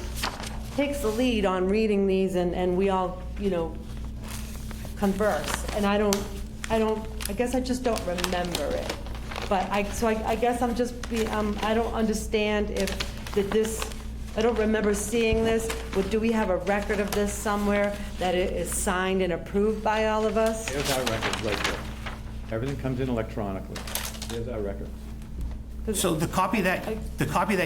takes the lead on reading these, and we all, converse. And I guess I just don't remember it. But I guess I'm just, I don't understand I don't remember seeing this. Do we have a record of this somewhere, that it is signed and approved by all of us? Here's our records right there. Everything comes in electronically. Here's our records. So the copy that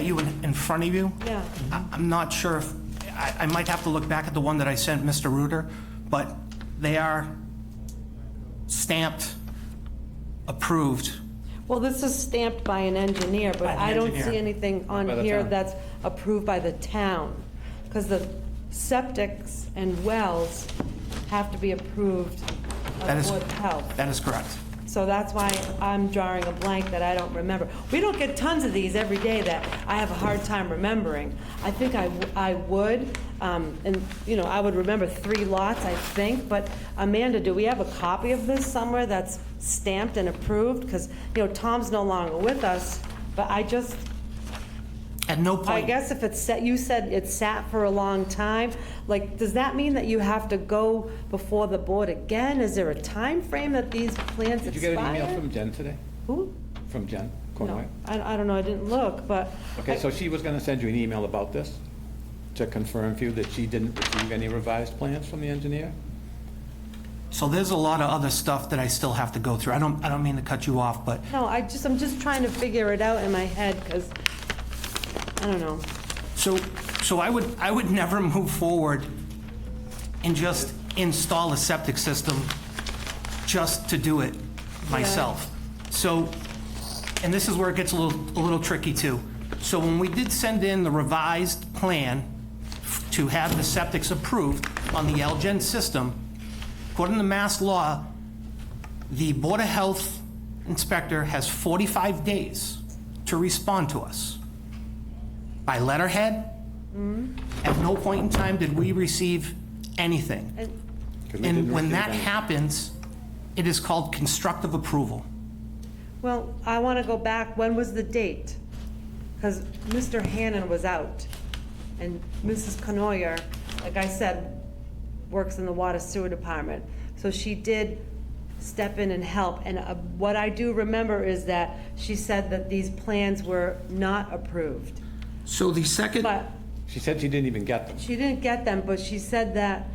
you have in front of you, Yeah. I'm not sure if, I might have to look back at the one that I sent Mr. Reuter, but they are stamped, approved. Well, this is stamped by an engineer, but By an I don't engineer. see anything on By the here town. that's approved by the town. Because the septics and wells have to be approved That by is- the Board of Health. That is correct. So that's why I'm drawing a blank that I don't remember. We don't get tons of these every day that I have a hard time remembering. I think I would, and, I would remember 3 lots, I think, but Amanda, do we have a copy of this somewhere that's stamped and approved? Because, Tom's no longer with us, but I just, At no I point, guess if it's set, you said it sat for a long time, does that mean that you have to go before the board again? Is there a time frame that these plans expire? Did you get an email from Jen today? Who? from Jen No, Conway? I don't know, I didn't look, but. Okay, so she was gonna send you an email about this to confirm for you that she didn't receive any revised plans from the engineer? So there's a lot of other stuff that I still have to go through. I don't mean to cut you off, but No, I'm just trying to figure it out in my head, because, I don't know. So I would never move forward and just install a septic system just to do it myself. So, and this is where it gets a little tricky too. So when we did send in the revised plan to have the septics approved on the LGen system, according to Mass law, the Board of Health inspector has 45 days to respond to us. By letterhead, at no point in time did we receive anything. 'Cause we And didn't when receive that any. happens, it is called constructive approval. Well, I want to go back, when was the date? Because Mr. Hannon was out, and Mrs. Canoyer, like I said, works in the water sewer department. So she did step in and help, and what I do remember is that she said that these plans were not approved. So the second, But She said she didn't even get them. she didn't get them, but she said that,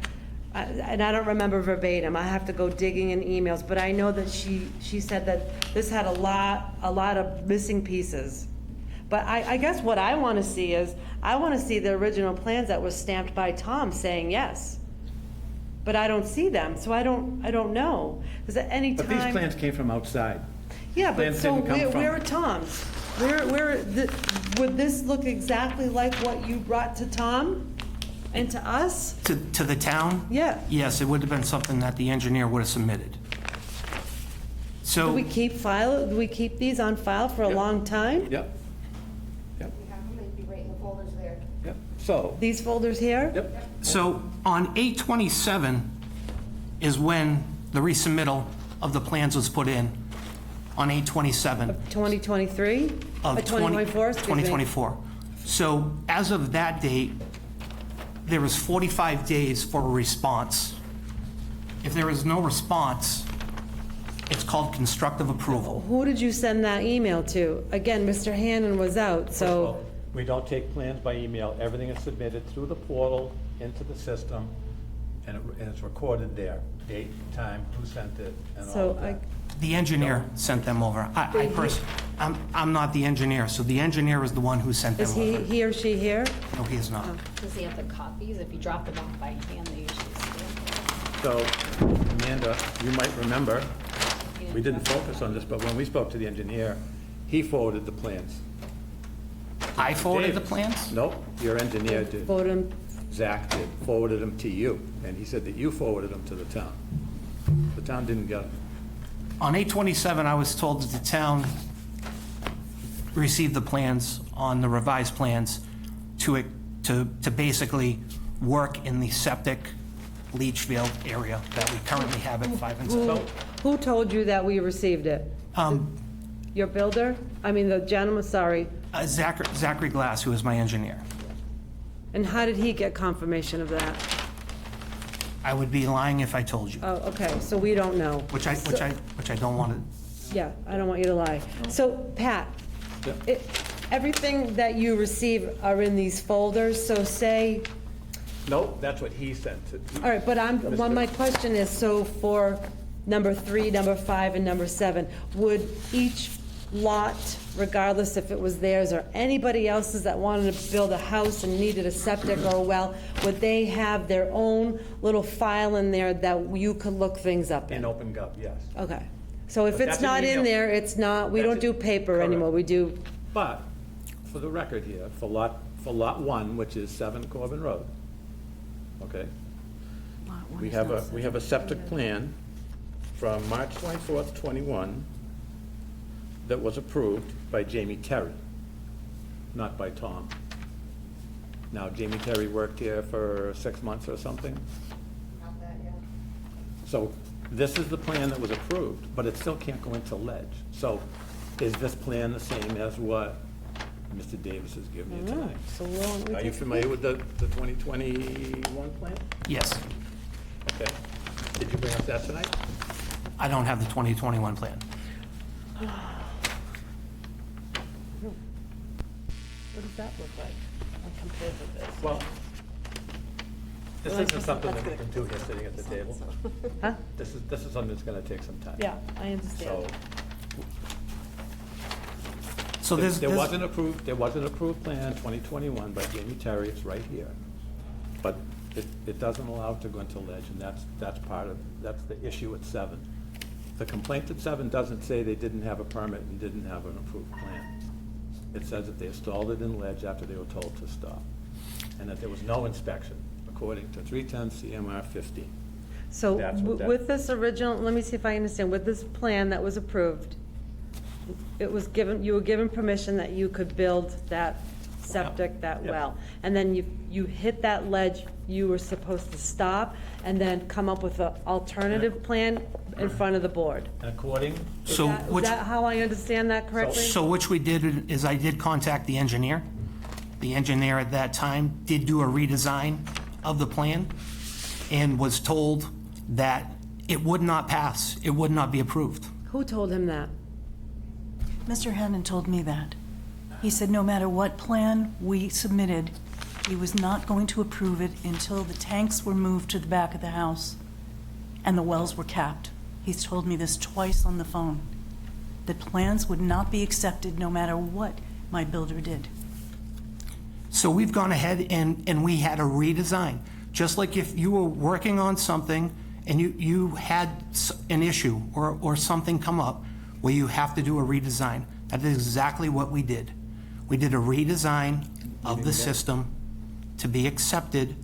and I don't remember verbatim, I have to go digging in emails, but I know that she said that this had a lot of missing pieces. But I guess what I want to see is, I want to see the original plans that were stamped by Tom saying yes. But I don't see them, so I don't know. Because at any But time. these plans came from outside. Yeah, but plans so didn't come from- where are Tom's? Would this look exactly like what you brought to Tom and to us? to the town? Yeah. Yes, it would have been something that the engineer would have submitted. Do So, we keep these on file for a Yep. long time? Yep, yep, We have them, they'd be right in the folders there. yep. So, These folders here? yep, so on 8/27 is when the resubmittal of the plans was put in, on 8/27. 2023? Of 2024, excuse me. 2024. So as of that date, there was 45 days for a response. If there is no response, it's called constructive approval. Who did you send that email to? Again, Mr. Hannon was out, so, we don't take plans by email. Everything is submitted through the portal into the system, and it's recorded there. Date, time, who sent it, and all so of I, that. The engineer sent them over. I'm not the engineer, so the engineer is the one who sent them is over. he or she here? No, he is not. Does he have the copies? If you drop them off by hand, they usually stamp So, Amanda, you might remember, we didn't focus on this, but when we spoke to the engineer, he forwarded the plans. I forwarded the Dave. plans? Nope, your engineer did. Vote him, Zach did, forwarded them to you, and he said that you forwarded them to the town. The town didn't get them. On 8/27, I was told that the town received the plans on the revised plans to basically work in the septic leach field area that we currently have at 5 and 7. who told you that we received it? Your builder? I mean, the gentleman, sorry. Zachary Glass, who is my engineer. And how did he get confirmation of that? I would be lying if I told you, Oh, okay, so we don't know. which I don't want to. Yeah, I don't want you to lie. So, Pat, everything that you receive are in these folders, so say, Nope, that's what he sent to. all right, but my question is, so for number 3, number 5, and number 7, would each lot, regardless if it was theirs or anybody else's that wanted to build a house and needed a septic or a well, would they have their own little file in there that you could look things up In in? OpenGov, yes. Okay, so if But it's that's an not in email. there, it's not, we That's don't do it. paper Correct. anymore, we do, But, for the record here, for lot 1, which is 7 Corbin Road, okay? We have a septic plan from March 24th, 21, that was approved by Jamie Terry, not by Tom. Now, Jamie Terry worked here for 6 months or something, Not that yet. so this is the plan that was approved, but it still can't go into ledge. So is this plan the same as what Mr. Davis has given you tonight? so we'll. Are you familiar with the 2021 plan? Yes, Okay. Did you bring up that tonight? I don't have the 2021 plan. does that look like compared to this? Well, this Well, isn't something that's that we good. can do here sitting at the table. Huh? This is something that's gonna take some time. Yeah, I understand. So, So there's, there was an approved plan, 2021, by Jamie Terry, it's right here. But it doesn't allow it to go into ledge, and that's the issue at 7. The complaint at 7 doesn't say they didn't have a permit and didn't have an approved plan. It says that they installed it in ledge after they were told to stop, and that there was no inspection, according to 310 CMR 15. So That's what that- with this original, let me see if I understand, with this plan that was approved, it was given, you were given permission that you could build that septic, that Yep. well. And then you hit that ledge, you were supposed to stop and then come up with an alternative plan in front of the board. And according, so Is which, that how I understand that correctly? so which we did is I did contact the engineer. The engineer at that time did do a redesign of the plan and was told that it would not pass, it would not be approved. Who told him that? Mr. Hannon told me that. He said no matter what plan we submitted, he was not going to approve it until the tanks were moved to the back of the house and the wells were capped. He's told me this twice on the phone, that plans would not be accepted no matter what my builder did. So we've gone ahead and we had a redesign. Just like if you were working on something and you had an issue or something come up where you have to do a redesign. That is exactly what we did. We did a redesign of the system to be accepted.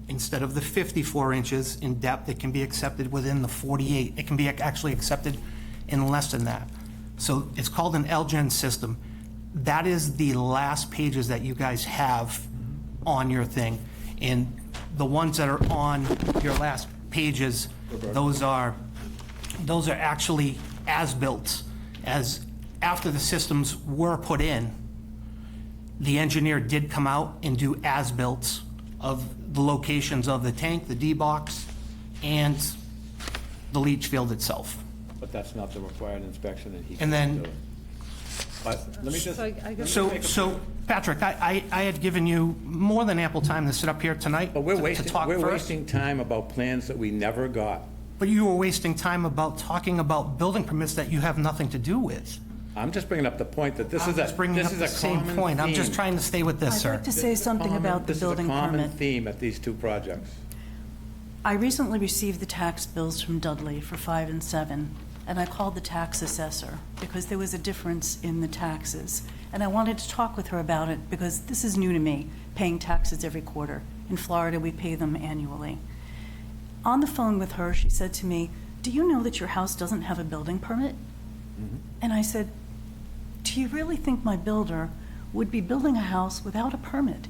Instead of the 54 inches in depth, it can be accepted within the 48. It can be actually accepted in less than that. So it's called an LGen system. That is the last pages that you guys have on your thing. And the ones that are on your last pages, those are actually as-built. As after the systems were put in, the engineer did come out and do as-built of the locations of the tank, the D-box, and the leach field itself. but that's not the required inspection, and he And can't then- do it. But let me just, So I guess- So Patrick, I had given you more than ample time to sit up here tonight but we're to wasting, talk we're first. wasting time about plans that we never got. But you were wasting time about talking about building permits that you have nothing to do with. I'm just bringing up the point that this I'm is a, just bringing this up is the a same common point. I'm just theme. trying to stay with this, I'd sir. like to say something about the building This is a common permit. theme at these two projects. I recently received the tax bills from Dudley for 5 and 7, and I called the tax assessor because there was a difference in the taxes. And I wanted to talk with her about it because this is new to me, paying taxes every quarter. In Florida, we pay them annually. On the phone with her, she said to me, "Do you know that your house doesn't have a building permit?" And I said, "Do you really think my builder would be building a house without a permit?"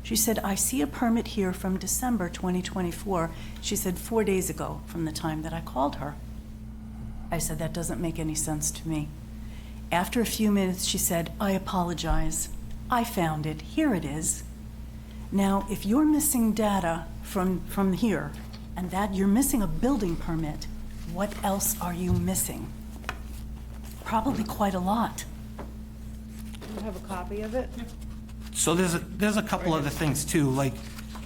She said, "I see a permit here from December 2024. She said 4 days ago from the time that I called her. I said, "That doesn't make any sense to me." After a few minutes, she said, "I apologize. I found it. Here it is." Now, if you're missing data from here, and that you're missing a building permit, what else are you missing? Probably quite a lot. Do you have a copy of it? So there's a couple other things too, like,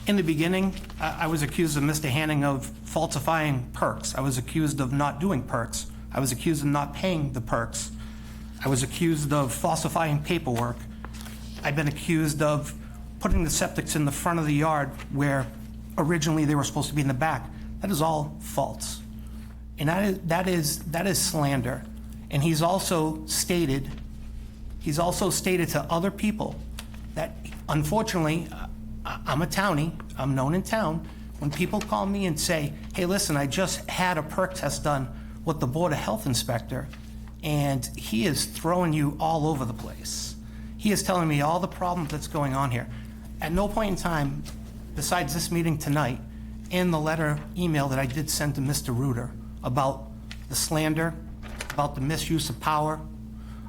in the beginning, I was accused of Mr. Hanning of falsifying perks. I was accused of not doing perks. I was accused of not paying the perks. I was accused of falsifying paperwork. I've been accused of putting the septics in the front of the yard where originally they were supposed to be in the back. That is all false. And that is slander. And he's also stated to other people that, unfortunately, I'm a townie, I'm known in town. When people call me and say, "Hey, listen, I just had a perk test done with the Board of Health Inspector, and he is throwing you all over the place. He is telling me all the problems that's going on here." At no point in time, besides this meeting tonight, and the email that I did send to Mr. Reuter about the slander, about the misuse of power,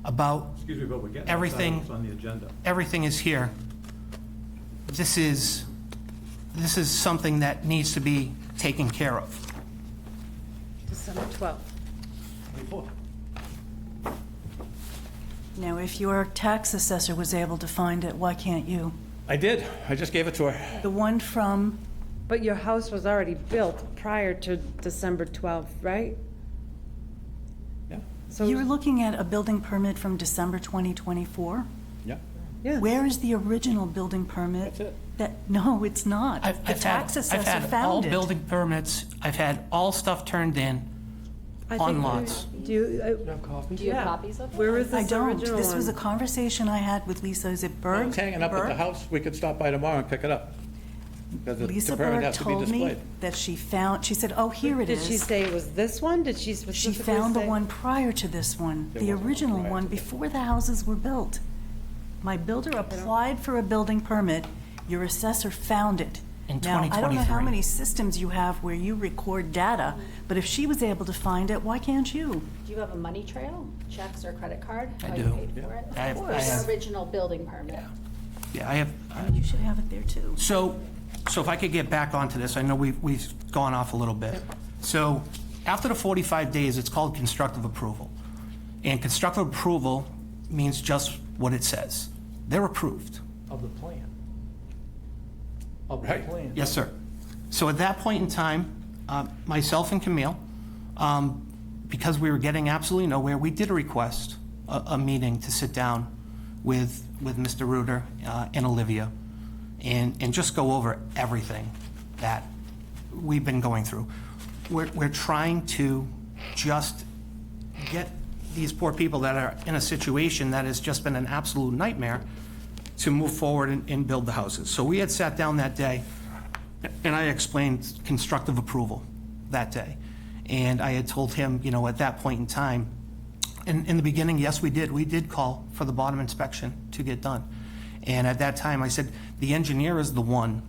about Excuse me, but we're getting Everything- outside what's on the agenda. everything is here. This is something that needs to be taken care of. December 12th. Now, if your tax assessor was able to find it, why can't you? I did. I just gave it to her. The one from, But your house was already built prior to December 12th, right? Yeah, So, you're looking at a building permit from December 2024? yeah. yeah. Where is the original building permit? That's it. No, it's not. I've The had- tax assessor I've had all found it. building permits, I've had all stuff turned in I on think- lots. Do you, have copies? Do you have yeah. copies of it? Where is I this don't. original This was a one? conversation I had with Lisa, is it Berg? It's hanging up at the Berg? house. We could stop by tomorrow and pick it up. Because the Lisa permit Berg has to be told me displayed. that she found, she said, oh, here it Did she is. say it was this one? Did she She specifically found the say- one prior to this one, There the wasn't one original prior one, to this. before the houses were built. My builder applied for a building permit, your assessor found it. In Now, I don't know how 2023. many systems you have where you record data, but if she was able to find it, why can't you? Do you have a money trail, checks or credit card? I How do. you paid for it? I have- Or I have- the original building permit? Yeah, I have, You should have it there too. So if I could get back onto this, I know we've gone off a little bit. So after the 45 days, it's called constructive approval. And constructive approval means just what it says. They're approved. Of the plan. Of the Right. plan. Yes, sir. So at that point in time, myself and Camille, because we were getting absolutely nowhere, we did request a meeting to sit down with Mr. Reuter and Olivia and just go over everything that we've been going through. We're trying to just get these poor people that are in a situation that has just been an absolute nightmare to move forward and build the houses. So we had sat down that day, and I explained constructive approval that day. And I had told him, you know, at that point in time, in the beginning, yes, we did call for the bottom inspection to get done. And at that time, I said, the engineer is the one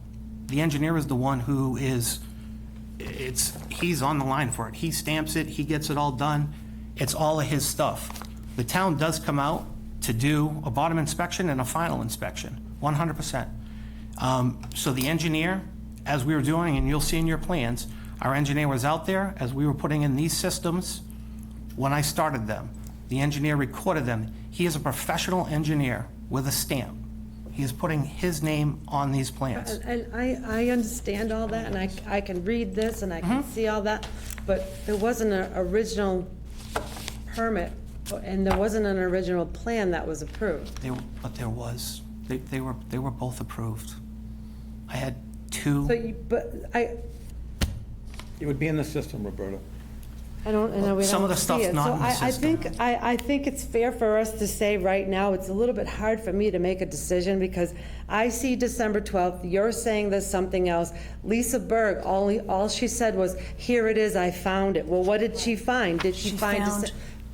who is, he's on the line for it. He stamps it, he gets it all done. It's all of his stuff. The town does come out to do a bottom inspection and a final inspection, 100%. So the engineer, as we were doing, and you'll see in your plans, our engineer was out there as we were putting in these systems when I started them. The engineer recorded them. He is a professional engineer with a stamp. He is putting his name on these plans. And I understand all that, and I can read this, and I can see all that, but there wasn't an original permit, and there wasn't an original plan that was approved. But there was. They were both approved. I had two. It would be in the system, Roberta. I don't, and we Some of don't the see stuff's it. not So in the system. I think it's fair for us to say right now, it's a little bit hard for me to make a decision because I see December 12th, you're saying there's something else. Lisa Berg, all she said was, here it is, I found it. Well, what did she find? Did she She find? found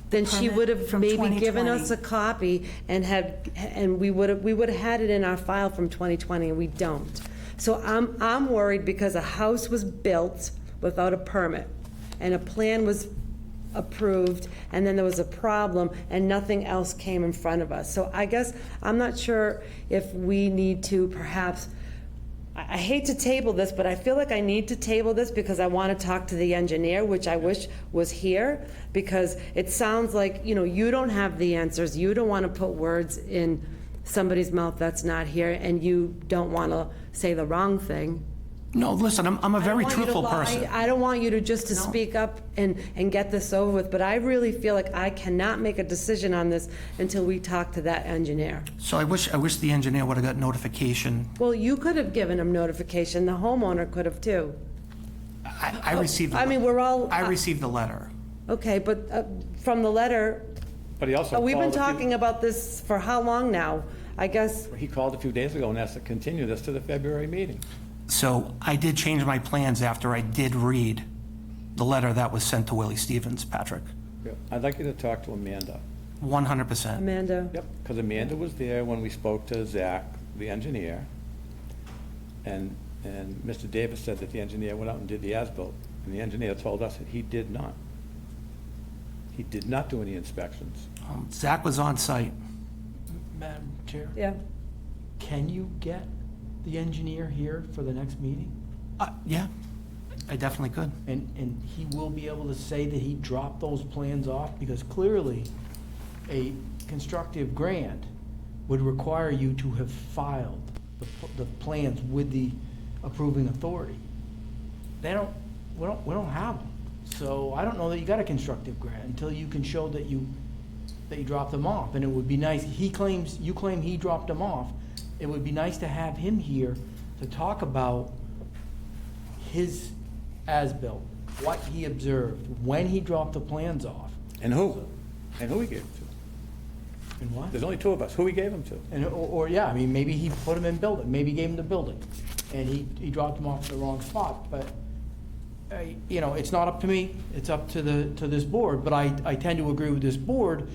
Then she permit would have from maybe given 2020. us a copy and we would have had it in our file from 2020, and we don't. So I'm worried because a house was built without a permit, and a plan was approved, and then there was a problem, and nothing else came in front of us. So I guess, I'm not sure if we need to perhaps, I hate to table this, but I feel like I need to table this because I want to talk to the engineer, which I wish was here, because it sounds like, you don't have the answers, you don't want to put words in somebody's mouth that's not here, and you don't want to say the wrong thing. No, listen, I'm a very I don't want you to truthful lie. person. I don't want you to just to speak up and get this over with, but I really feel like I cannot make a decision on this until we talk to that engineer. So I wish the engineer would have got notification. Well, you could have given him notification, the homeowner could have too. I received. I mean, we're all. I received the letter. Okay, but from the letter, But he also we've been called a few- talking about this for how long now? I guess, He called a few days ago and asked to continue this to the February meeting. So I did change my plans after I did read the letter that was sent to Willie Stevens, Patrick. Yeah. I'd like you to talk to Amanda. 100%. Amanda. Yep, because Amanda was there when we spoke to Zach, the engineer, and Mr. Davis said that the engineer went out and did the as-built, and the engineer told us that he did not. He did not do any inspections. Zach was on site. Madam Chair, Yeah. can you get the engineer here for the next meeting? Yeah, I definitely could. And he will be able to say that he dropped those plans off? Because clearly, a constructive grant would require you to have filed the plans with the approving authority. We don't have them. So I don't know that you got a constructive grant until you can show that you dropped them off. And it would be nice, you claim he dropped them off. It would be nice to have him here to talk about his as-built, what he observed, when he dropped the plans off. And who? And who he gave them to. And what? There's only two of us. Who he gave them to. And, or yeah, I mean, maybe he put them in building, maybe he gave him the building, and he dropped them off at the wrong spot, but, you know, it's not up to me, it's up to this board, but I tend to agree with this board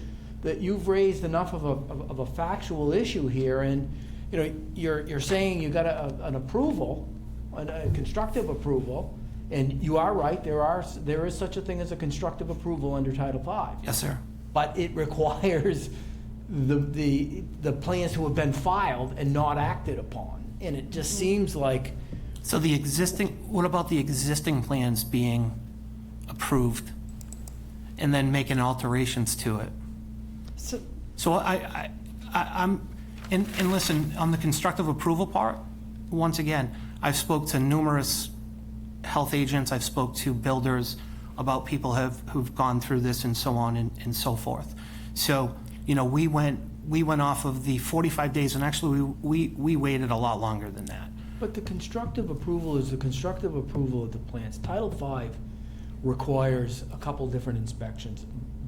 that you've raised enough of a factual issue here, and, you know, you're saying you got an approval, a constructive approval, and you are right, there is such a thing as a constructive approval under Title V. Yes, sir. But it requires the plans to have been filed and not acted upon. And it just seems like, So what about the existing plans being approved and then making alterations to it? So I'm, and listen, on the constructive approval part, once again, I've spoke to numerous health agents, I've spoke to builders about people who've gone through this and so on and so forth. So, you know, we went off of the 45 days, and actually we waited a lot longer than that. but the constructive approval is the constructive approval of the plans. Title V requires a couple different inspections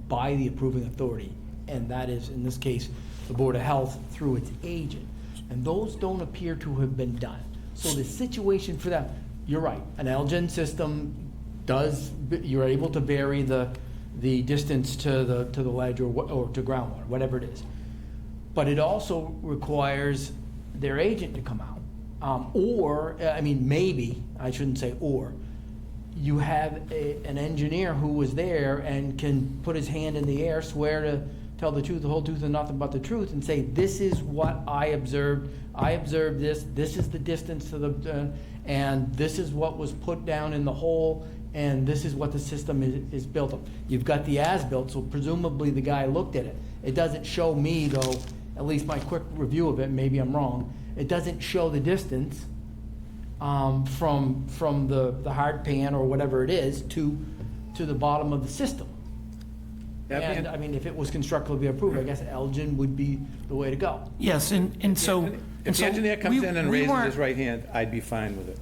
by the approving authority, and that is, in this case, the Board of Health through its agent. And those don't appear to have been done. So the situation for them, you're right, an Elgin system you're able to vary the distance to the ledge or to groundwater, whatever it is. But it also requires their agent to come out. Maybe, I shouldn't say or, you have an engineer who was there and can put his hand in the air, swear to tell the truth, the whole truth, and nothing but the truth, and say, this is what I observed this is the distance to the, and this is what was put down in the hole, and this is what the system is built of. You've got the as-built, so presumably the guy looked at it. It doesn't show me, though, at least my quick review of it, maybe I'm wrong, it doesn't show the distance from the hard pan or whatever it is to the bottom of the system. And, I mean, if it was constructively approved, I guess Elgin would be the way to go. Yes, and so... If the engineer comes in and we raises weren't- his right hand, I'd be fine with it.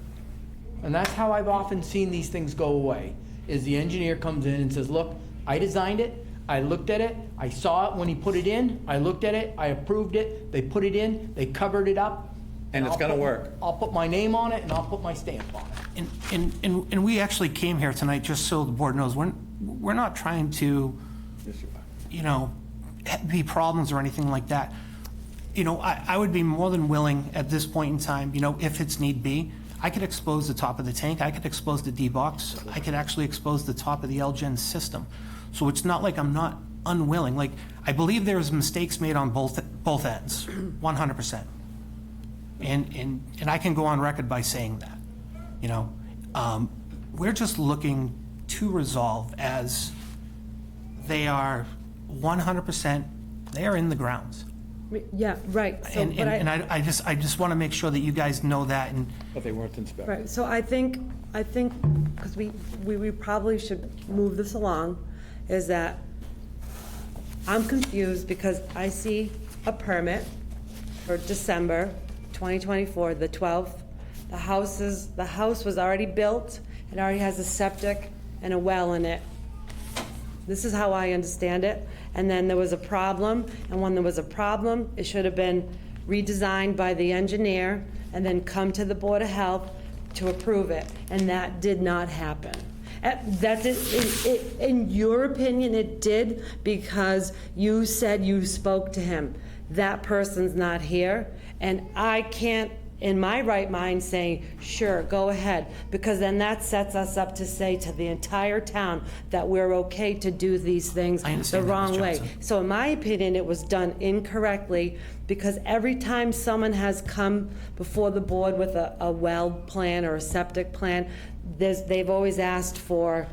And that's how I've often seen these things go away, is the engineer comes in and says, look, I designed it, I looked at it, I saw it when he put it in, I looked at it, I approved it, they put it in, they covered it up. And it's gonna work. I'll put my name on it and I'll put my stamp on it. And we actually came here tonight, just so the board knows, we're not trying to, Yes, you are. you know, be problems or anything like that. You know, I would be more than willing at this point in time, you know, if it's need be, I could expose the top of the tank, I could expose the D-box, I could actually expose the top of the Elgin system. So it's not like I'm not unwilling. Like, I believe there's mistakes made on both ends, 100%. And I can go on record by saying that, you know. We're just looking to resolve as they are 100%, they are in the grounds. Yeah, right. So, And but I just want to make sure that you guys know that, and But they weren't inspected. Right, so I think, because we probably should move this along, is that I'm confused because I see a permit for December 2024, the 12th. The house was already built, it already has a septic and a well in it. This is how I understand it. And then there was a problem, and when there was a problem, it should have been redesigned by the engineer and then come to the Board of Health to approve it, and that did not happen. That did, in your opinion, it did, because you said you spoke to him. That person's not here, and I can't, in my right mind, saying, sure, go ahead, because then that sets us up to say to the entire town that we're okay to do these things I the understand that, wrong Ms. way. Johnson. So in my opinion, it was done incorrectly, because every time someone has come before the board with a well plan or a septic plan, they've always asked for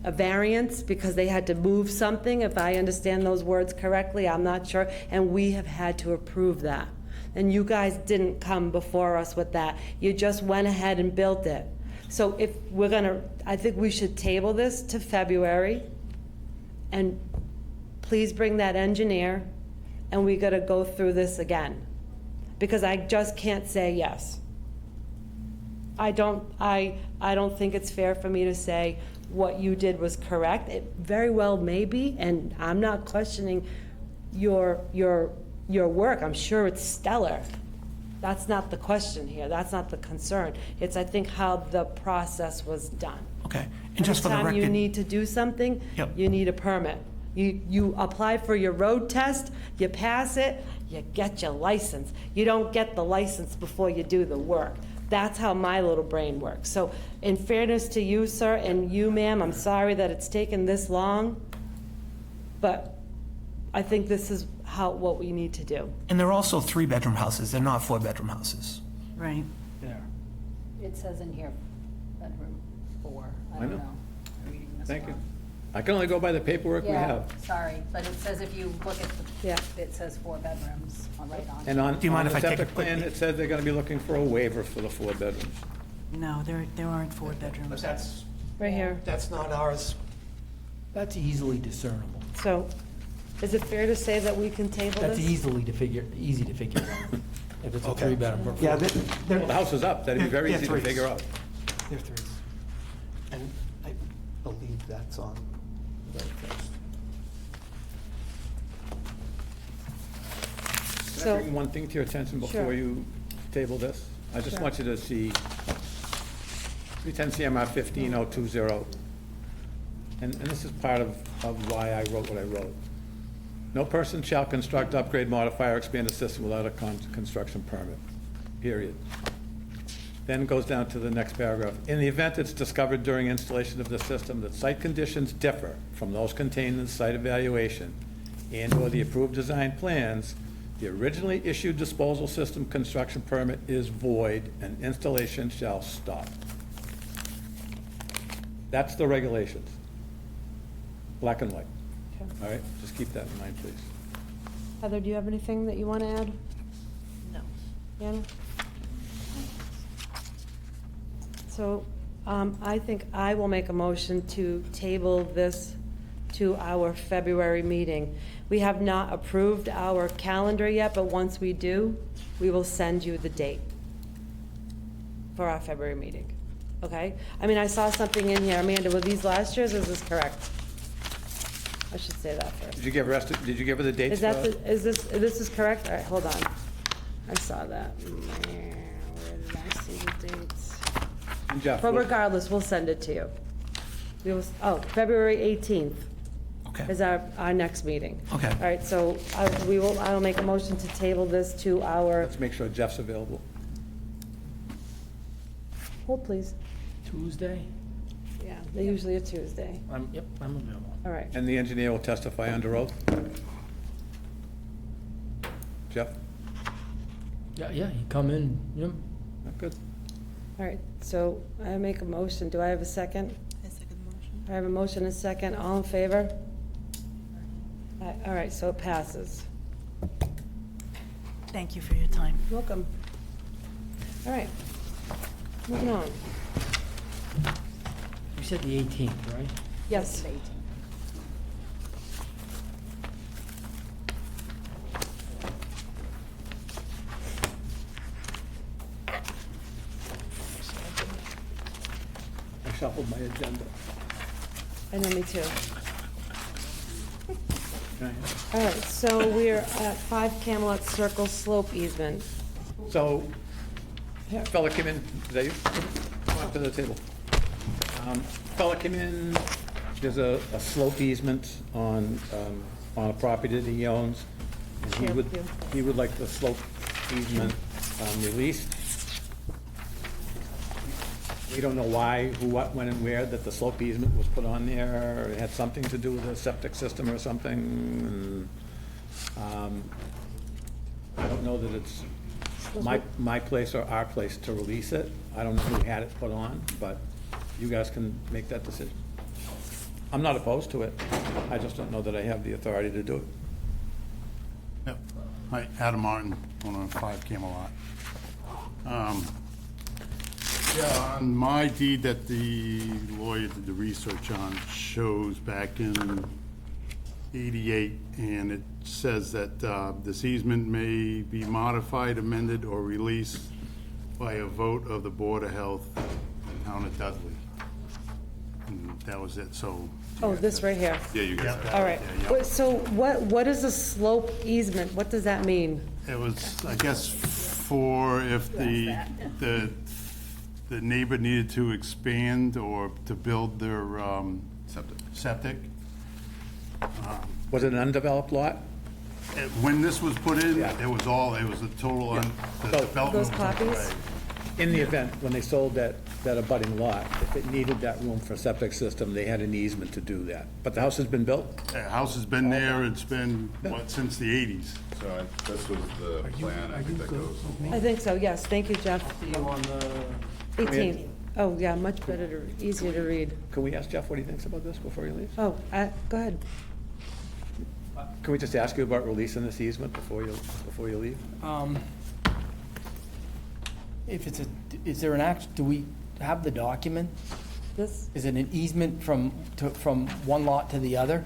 a variance because they had to move something, if I understand those words correctly, I'm not sure, and we have had to approve that. And you guys didn't come before us with that. You just went ahead and built it. So if we're gonna, I think we should table this to February, and please bring that engineer, and we gotta go through this again. Because I just can't say yes. I don't think it's fair for me to say what you did was correct. It very well may be, and I'm not questioning your work. I'm sure it's stellar. That's not the question here. That's not the concern. It's, I think, how the process was done. Okay, and just for the Every time you record, need to do something, Yep. you need a permit. You apply for your road test, you pass it, you get your license. You don't get the license before you do the work. That's how my little brain works. So in fairness to you, sir, and you, ma'am, I'm sorry that it's taken this long, but I think this is what we need to do. and they're also 3-bedroom houses, they're not 4-bedroom houses. Right. There. It says in here, bedroom 4. I I don't know. know. I'm reading this Thank you. wrong. I can only go by the paperwork we Yeah, have. sorry, but it says if you look at Yeah. it says 4 bedrooms right on. And on Do you mind the if I take a septic quick plan, peek? it says they're gonna be looking for a waiver for the 4 bedrooms. No, there aren't 4 bedrooms. Right here. That's not ours. That's easily discernible. So is it fair to say that we can table That's this? easy to figure out. If it's a Okay. 3-bedroom. or Yeah, 4. Well, the house is up, that'd be very They're easy to threes. figure out. They're 3s. And I believe that's on the very first. Can I So- bring one thing to your attention before Sure. you table this? I just Sure. want you to see 310 CMR 15020. And this is part of why I wrote what I wrote. No person shall construct, upgrade, modify, or expand a system without a construction permit, period. Then goes down to the next paragraph. In the event it's discovered during installation of the system that site conditions differ from those contained in the site evaluation and/or the approved design plans, the originally issued disposal system construction permit is void and installation shall stop. That's the regulations. Black and white. Okay. All right, just keep that in mind, please. Heather, do you have anything that you want to add? No. Anna? So I think I will make a motion to table this to our February meeting. We have not approved our calendar yet, but once we do, we will send you the date for our February meeting. Okay? I mean, I saw something in here. Amanda, were these last year's, or is this correct? I should say that first. Did you give her the dates? Is that, for- is this is correct? All right, hold on. I saw that. Where did I see the dates? Jeff, But what- regardless, we'll send it to you. February 18th Okay. is our next meeting. Okay. All right, so I'll make a motion to table this to our, let's make sure Jeff's available. hold please. Tuesday? Yeah, they usually are Tuesday. I'm available. All right. And the engineer will testify under oath? Jeff? Yeah, you come in, yep. Good. All right, so I make a motion. Do I have a second? I second the motion. I have a motion and a second. All in favor? All right, so it passes. Thank you for your time. Welcome. All right, moving on. You said the 18th, right? Yes. 18. I shuffled my agenda. I know, me too. Can I- All right, so we're at 5 Camelot Circle slope easement. So, fella came in, is that you? Come on to the table. Fella came in, there's a slope easement on a property that he owns. And he would like the slope easement released. We don't know why, who, what, when, and where that the slope easement was put on there. It had something to do with a septic system or something. And, I don't know that it's my place or our place to release it. I don't know who had it put on, but you guys can make that decision. I'm not opposed to it. I just don't know that I have the authority to do it. Yep. Hi, Adam Martin, 105 Camelot. Yeah, on my deed that the lawyer did the research on shows back in 88, and it says that this easement may be modified, amended, or released by a vote of the Board of Health in town of Dudley. And that was it, so. Oh, this right here. Yeah, you got that. All right. Yeah, yeah. Wait, so what is a slope easement? What does that mean? It was, I guess, for if the neighbor needed to expand or to build their septic. Was it an undeveloped lot? When this was put in, Yeah. it was a total, the So- development Those was copies? underway. In the event, when they sold that abutting lot, if it needed that room for a septic system, they had an easement to do that. But the house has been built? The house has been there, it's been, since the 80s. So this was the plan, I think that goes. I think so, yes. Thank you, Jeff. See you on the 18. Oh, yeah, much better, easier to read. Can we ask Jeff what he thinks about this before he leaves? Oh, go ahead. Can we just ask you about releasing this easement before you leave? If it's is there an act, do we have the document? This? Is it an easement from one lot to the other?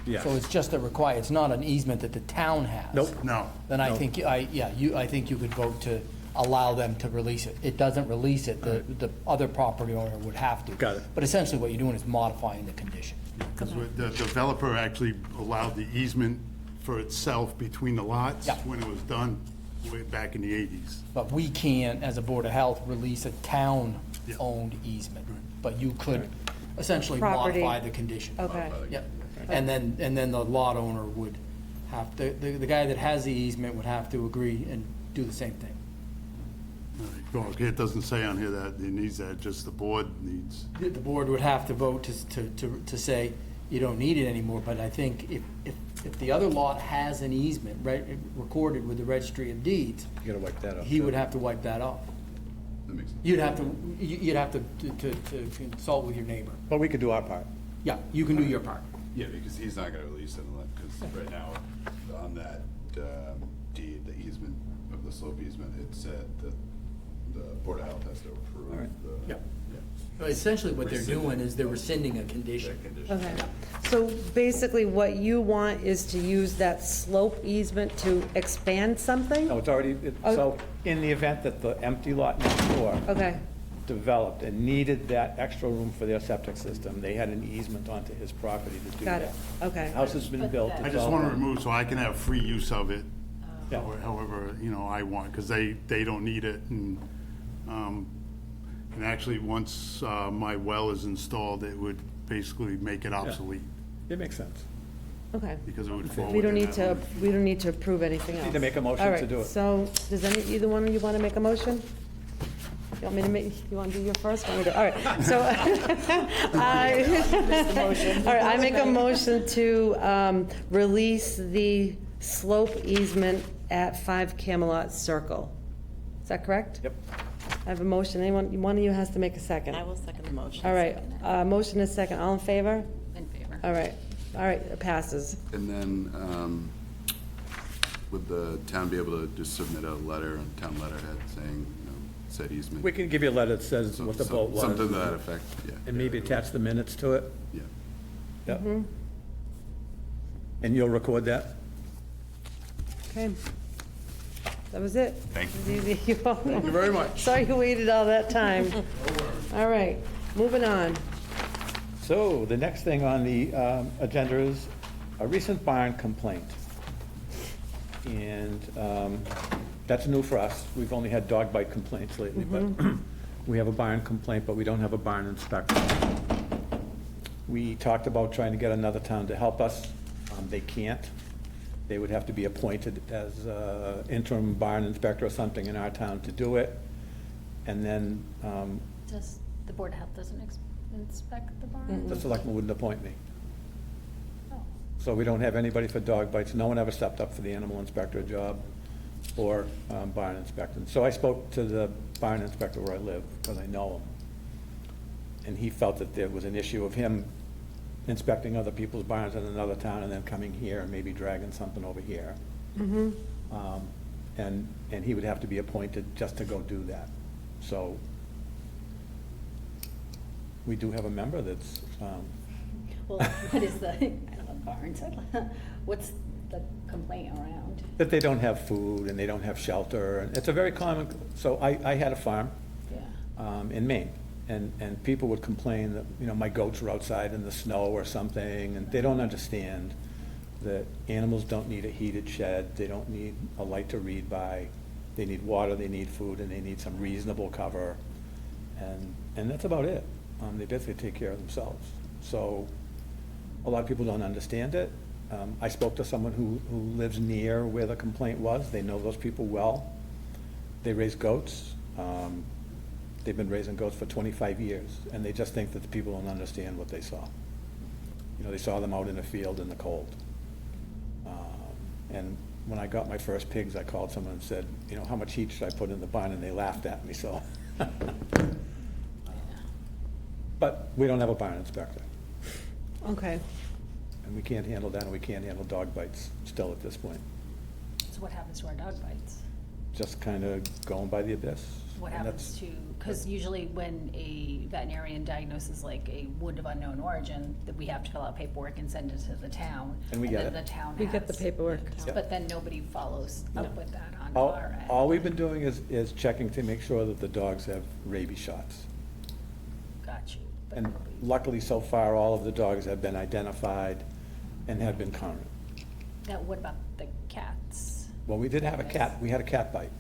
Yeah. So it's just it's not an easement that the town has? Nope. No. Then I no. think, I think you could vote to allow them to release it. It doesn't release it, the other property owner would have to. Got it. But essentially what you're doing is modifying the condition. Because the developer actually allowed the easement for itself between the lots Yeah. when it was done way back in the 80s. But we can't, as a Board of Health, release a town-owned easement. But you could essentially Property. modify the condition. Okay. Yep. And then the lot owner would have, the guy that has the easement would have to agree and do the same thing. Well, it doesn't say on here that it needs that, just the board needs. The board would have to vote to say, you don't need it anymore, but I think if the other lot has an easement, right, recorded with the Registry of Deeds, You gotta wipe that off. he too. would have to wipe that off. That makes sense. You'd have to consult with your neighbor. But we could do our part. Yeah, you can do your part. Yeah, because he's not gonna release it unless, because right now, on that deed, the easement of the slope easement, it said that the Board of Health has to approve All right. the. Yep. Essentially, what they're doing is they're rescinding a condition. Okay. So basically, what you want is to use that slope easement to expand something? No, it's already, so in the event that the empty lot next door Okay, developed and needed that extra room for their septic system, they had an easement onto his property to do got that. it. Okay. House has been built. I it's just all want to done. remove so I can have free use of it, Yeah. however, I want, because they don't need it. And actually, once my well is installed, it would basically make it obsolete, It makes sense. Okay. because it would fall We don't within need that to, limit. we don't need to approve anything else. Need to make a motion All to right, do it. So, does either one of you want to make a motion? You want me to make, you want to do your first? Want me to- All right, so. All right, I make a motion to release the slope easement at 5 Camelot Circle. Is that correct? Yep. I have a motion. One of you has to make a second. I will second the motion. All right, motion is second. All in favor? In favor. All right, it passes. And then, would the town be able to just submit a letter on town letterhead saying, said easement? We can give you a letter that says what the vote was. Something to that effect, yeah. And maybe attach the minutes to it. Yeah. Yep. And you'll record that? Okay. That was it. Thank you. Thank you very much. Sorry you waited all that time. All right, moving on. So the next thing on the agenda is a recent barn complaint. And that's new for us. We've only had dog bite complaints lately, but we have a barn complaint, but we don't have a barn inspector. We talked about trying to get another town to help us. They can't. They would have to be appointed as interim barn inspector or something in our town to do it. And then Does, the Board of Health doesn't inspect the barn? the selectman wouldn't appoint me. Oh. So we don't have anybody for dog bites. No one ever stepped up for the animal inspector job or barn inspector. So I spoke to the barn inspector where I live, because I know him. And he felt that there was an issue of him inspecting other people's barns in another town and then coming here and maybe dragging something over here. And he would have to be appointed just to go do that. So we do have a member that's, Well, what is the, I don't know, barns, what's the complaint around? that they don't have food and they don't have shelter. And it's a very common, so I had a farm Yeah. in Maine. And people would complain that, you know, my goats were outside in the snow or something, and they don't understand that animals don't need a heated shed, they don't need a light to read by, they need water, they need food, and they need some reasonable cover, and that's about it. They basically take care of themselves. So, a lot of people don't understand it. I spoke to someone who lives near where the complaint was, they know those people well. They raise goats. They've been raising goats for 25 years, and they just think that the people don't understand what they saw. You know, they saw them out in the field in the cold. And when I got my first pigs, I called someone and said, you know, how much heat should I put in the barn? And they laughed at me, so. But we don't have a barn inspector, Okay. and we can't handle that, and we can't handle dog bites still at this point. So what happens to our dog bites? Just kind of going by the abyss. What And happens that's- to, because usually when a veterinarian diagnoses like a wound of unknown origin, that we have to fill out paperwork and send it to the town. And we get then it. the town We get the has- paperwork. Yep. But then nobody follows up with that on All, our end. all we've been doing is checking to make sure that the dogs have rabies shots. Got you. But And nobody- luckily, so far, all of the dogs have been identified and have been current. Now, what about the cats? Well, we did have a cat, we had a cat bite.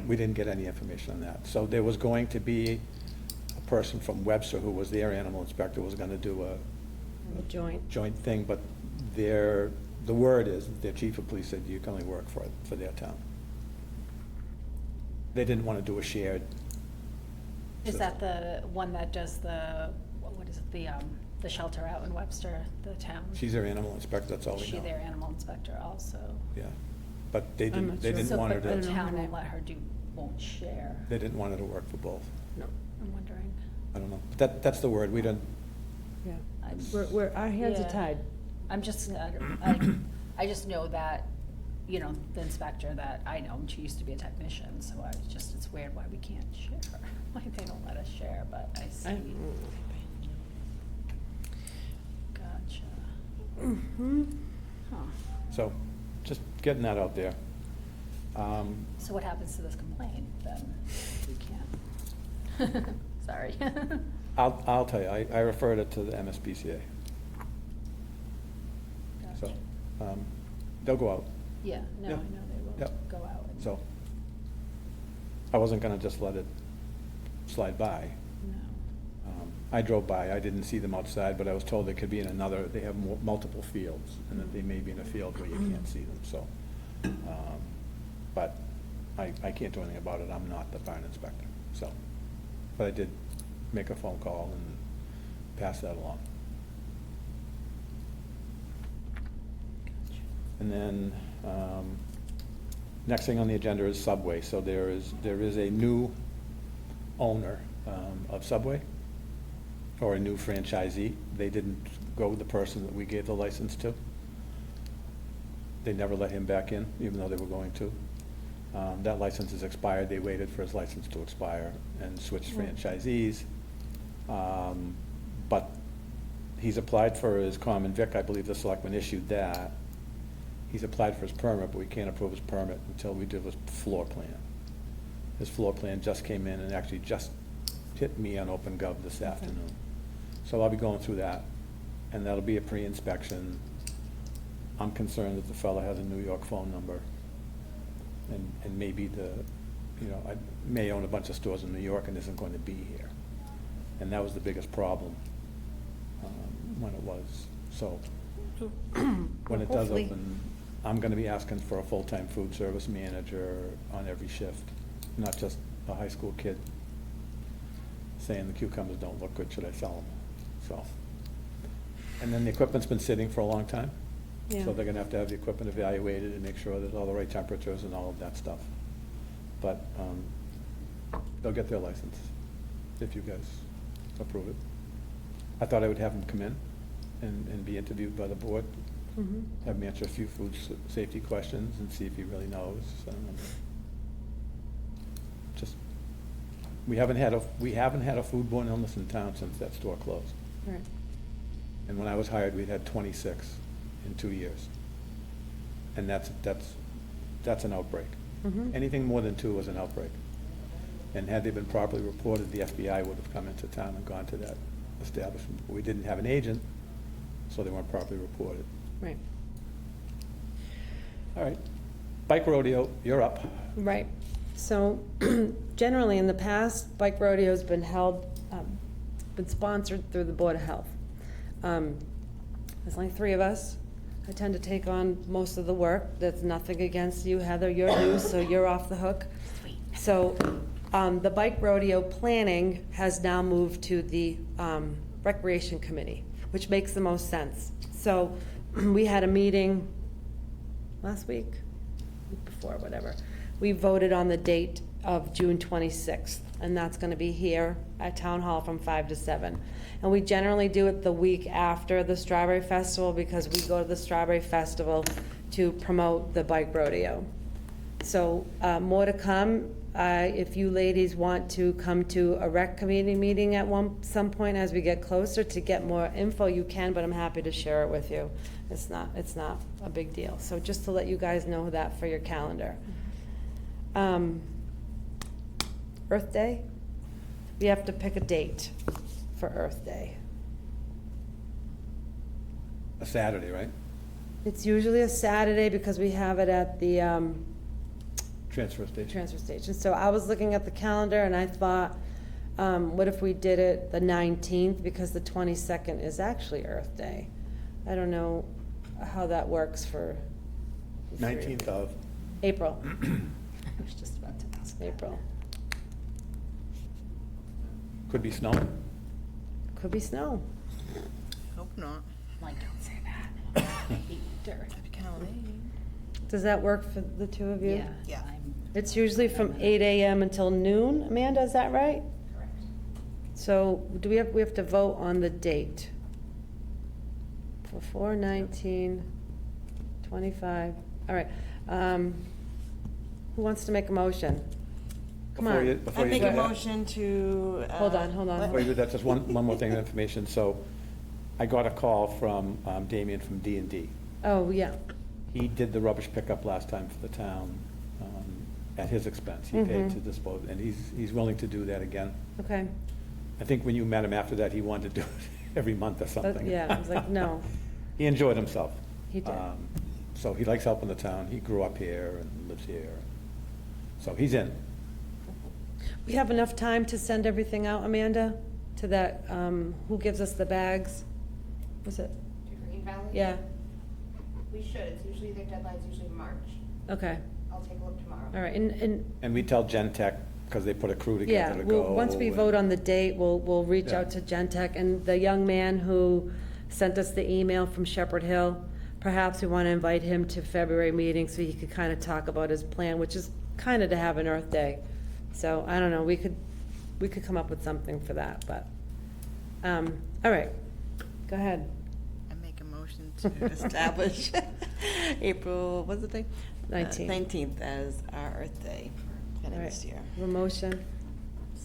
We didn't get any information on that. So there was going to be a person from Webster who was their animal inspector, was gonna do a Joint. joint thing, but the word is, their chief of police said you can only work for their town. They didn't wanna do a shared. Is that the one that does what is it, the shelter out in Webster, the town? She's their animal inspector, that's all Is we she know. their animal inspector also? Yeah, but they I'm not didn't sure. want her So, but the to, town won't let her won't share, they didn't want her to work for both. I'm wondering. I don't know, but that's the word, we don't, Yeah. I'm- Our hands are Yeah. tied. I'm just, I just know that, you know, the inspector that I know, she used to be a technician, so it's weird why we can't share. Why they don't let us share, but I see. Gotcha. Huh. so, just getting that out there. So what happens to this complaint then? We can't. Sorry. I'll tell you, I referred it to the MSPCA, so, Gotcha. they'll go out, Yeah, no, I Yeah. know they will Yep. go out. and- so. I wasn't gonna just let it slide by. No. I drove by, I didn't see them outside, but I was told they could be in another, they have multiple fields, and that they may be in a field where you can't see them, so. But I can't do anything about it, I'm not the barn inspector, so. But I did make a phone call and pass that along. And then, next thing on the agenda is Subway, so there is a new owner of Subway, or a new franchisee. They didn't go with the person that we gave the license to. They never let him back in, even though they were going to. That license is expired, they waited for his license to expire and switched franchisees. But he's applied for his common vic, I believe the selectmen issued that. He's applied for his permit, but we can't approve his permit until we do his floor plan. His floor plan just came in and actually just hit me on OpenGov this afternoon. So I'll be going through that, and that'll be a pre-inspection. I'm concerned that the fellow has a New York phone number, and maybe I may own a bunch of stores in New York and isn't going to be here. And that was the biggest problem when it was, so. When it does Hopefully. open, I'm gonna be asking for a full-time food service manager on every shift, not just a high school kid saying the cucumbers don't look good, should I sell them? So. And then the equipment's been sitting for a long time. Yeah. So they're gonna have to have the equipment evaluated and make sure there's all the right temperatures and all of that stuff. But, they'll get their license if you guys approve it. I thought I would have him come in and be interviewed by the board, have him answer a few food safety questions and see if he really knows. Just, we haven't had a foodborne illness in town since that store closed. Right. And when I was hired, we'd had 26 in 2 years. And that's an outbreak. Anything more than 2 was an outbreak. And had they been properly reported, the FBI would have come into town and gone to that establishment. We didn't have an agent, so they weren't properly reported. Right. All right. Bike rodeo, you're up. Right. So generally, in the past, bike rodeo's been held, been sponsored through the Board of Health. There's only 3 of us. I tend to take on most of the work. That's nothing against you, Heather. You're new, so you're off the hook. So the bike rodeo planning has now moved to the Recreation Committee, which makes the most sense. So we had a meeting last week before, whatever. We voted on the date of June 26th, and that's going to be here at Town Hall from 5 to 7. And we generally do it the week after the Strawberry Festival because we go to the Strawberry Festival to promote the bike rodeo. So more to come. If you ladies want to come to a rec committee meeting at some point as we get closer to get more info, you can, but I'm happy to share it with you. It's not a big deal. So just to let you guys know that for your calendar. Earth Day, we have to pick a date for Earth Day. A Saturday, right? It's usually a Saturday because we have it at the Transfer station. transfer station. So I was looking at the calendar and I thought, what if we did it the 19th because the 22nd is actually Earth Day? I don't know how that works for the 19th of? April. I was just about to ask. April. Could be snow. Could be snow. Hope not. Like, don't say that. I hate dirt. Happy Halloween. Does that work for the 2 of you? Yeah. It's usually from 8 a.m. until noon. Amanda, is that right? Correct. So do we have to vote on the date? For 4/19, 25. All right. Who wants to make a motion? Come on. Before I you make do a that- motion to. Hold on. Before you do that, just one more thing of information. So I got a call from Damien from D&D. Oh, yeah. He did the rubbish pickup last time for the town at his expense. He paid to dispose, and he's willing to do that again. Okay. I think when you met him after that, he wanted to do it every month or something. Yeah, I was like, no. He enjoyed himself. He did. So he likes helping the town. He grew up here and lives here. So he's in. We have enough time to send everything out, Amanda, to that, who gives us the bags? Was it? To Green Valley? Yeah, We should, it's usually, their deadline's usually March. okay. I'll take a look tomorrow. All right, and And we tell Gentech, because they put a crew yeah, together to go. once we and- vote on the date, we'll reach Yeah. out to Gentech. And the young man who sent us the email from Shepherd Hill, perhaps we want to invite him to February meeting so he could kind of talk about his plan, which is kind of to have an Earth Day. So, I don't know, we could come up with something for that, but, all right, go ahead. I make a motion to establish April, what's the thing? 19th. 19th as our Earth Day for All right, next year. have a motion? Do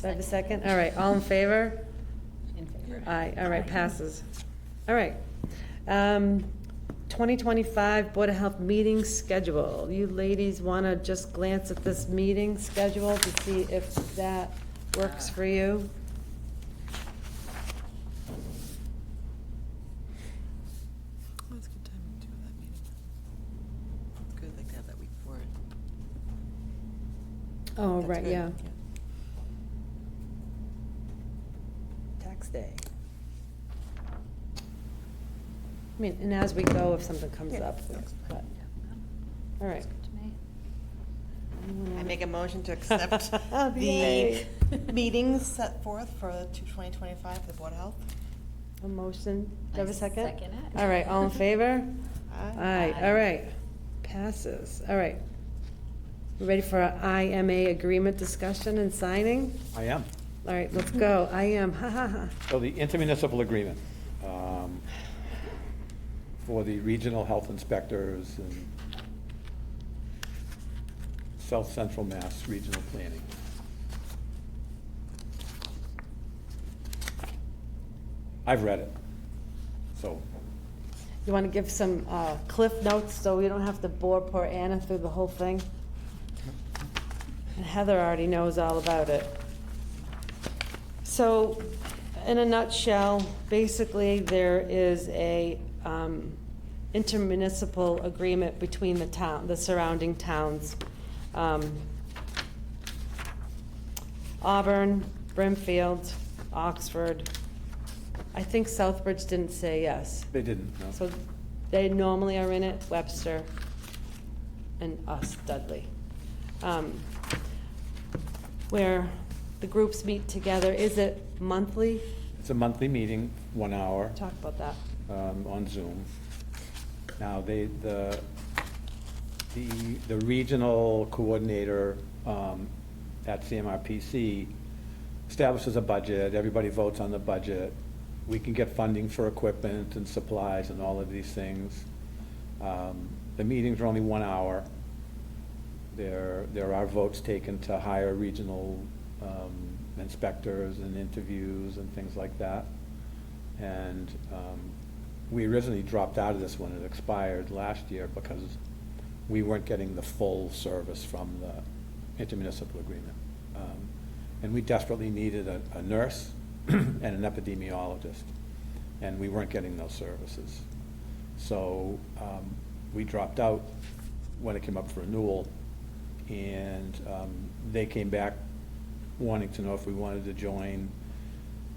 I have a second? All right, all in favor? In favor. Aye, all right, passes. All right. 2025 Board of Health meeting schedule. You ladies want to just glance at this meeting schedule to see if that works for you? Oh, it's a good time to do that meeting. It's good, like to have that week for it. Oh, That's right, good, yeah. Tax day. I mean, and as we go, if something comes Yeah, up, that's but, all right. Good to me. I make a motion to accept the Yay. meetings set forth for 2025 for the Board of Health. A motion, do you have a I second? second it. All right, all in favor? Aye. Aye, all right, passes, all right. We ready for our IMA agreement discussion and signing? I am. All right, let's go. I am, ha ha ha. So the intermunicipal agreement for the regional health inspectors and South Central Mass Regional Planning. I've read it, so You want to give some cliff notes so we don't have to bore poor Anna through the whole thing? And Heather already knows all about it. So, in a nutshell, basically, there is a intermunicipal agreement between the surrounding towns. Auburn, Brimfield, Oxford. I think Southbridge didn't say yes. they didn't, no. So they normally are in it, Webster and us, Dudley. Where the groups meet together, is it monthly? It's a monthly meeting, 1 hour, Talk about that. on Zoom. Now, the regional coordinator at CMRPC establishes a budget, everybody votes on the budget. We can get funding for equipment and supplies and all of these things. The meetings are only 1 hour. There are votes taken to hire regional inspectors and interviews and things like that. And we originally dropped out of this when it expired last year because we weren't getting the full service from the intermunicipal agreement. And we desperately needed a nurse and an epidemiologist, and we weren't getting those services. So we dropped out when it came up for renewal, and they came back wanting to know if we wanted to join.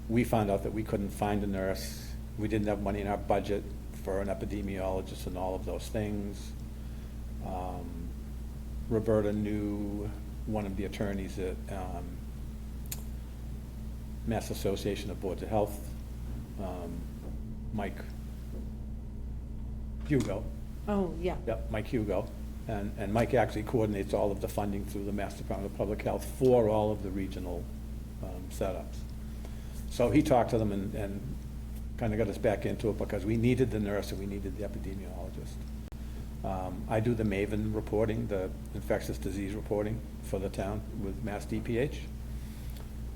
We found out that we couldn't find a nurse. We didn't have money in our budget for an epidemiologist and all of those things. Roberta knew one of the attorneys at Mass Association of Boards of Health, Mike Hugo. Oh, yeah. Yep, Mike Hugo. And Mike actually coordinates all of the funding through the Mass Department of Public Health for all of the regional setups. So he talked to them and kind of got us back into it because we needed the nurse and we needed the epidemiologist. I do the MAVEN reporting, the infectious disease reporting for the town with Mass DPH.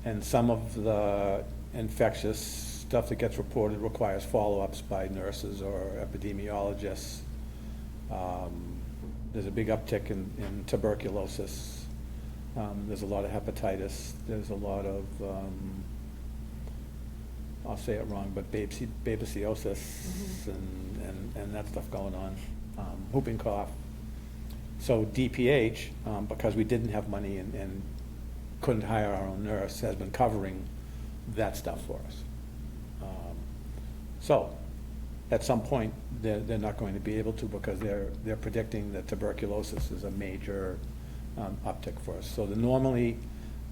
And some of the infectious stuff that gets reported requires follow-ups by nurses or epidemiologists. There's a big uptick in tuberculosis. There's a lot of hepatitis. There's a lot of, I'll say it wrong, but babesiosis and that stuff going on, whooping cough. So DPH, because we didn't have money and couldn't hire our own nurse, has been covering that stuff for us. So at some point, they're not going to be able to because they're predicting that tuberculosis is a major uptick for us. So normally,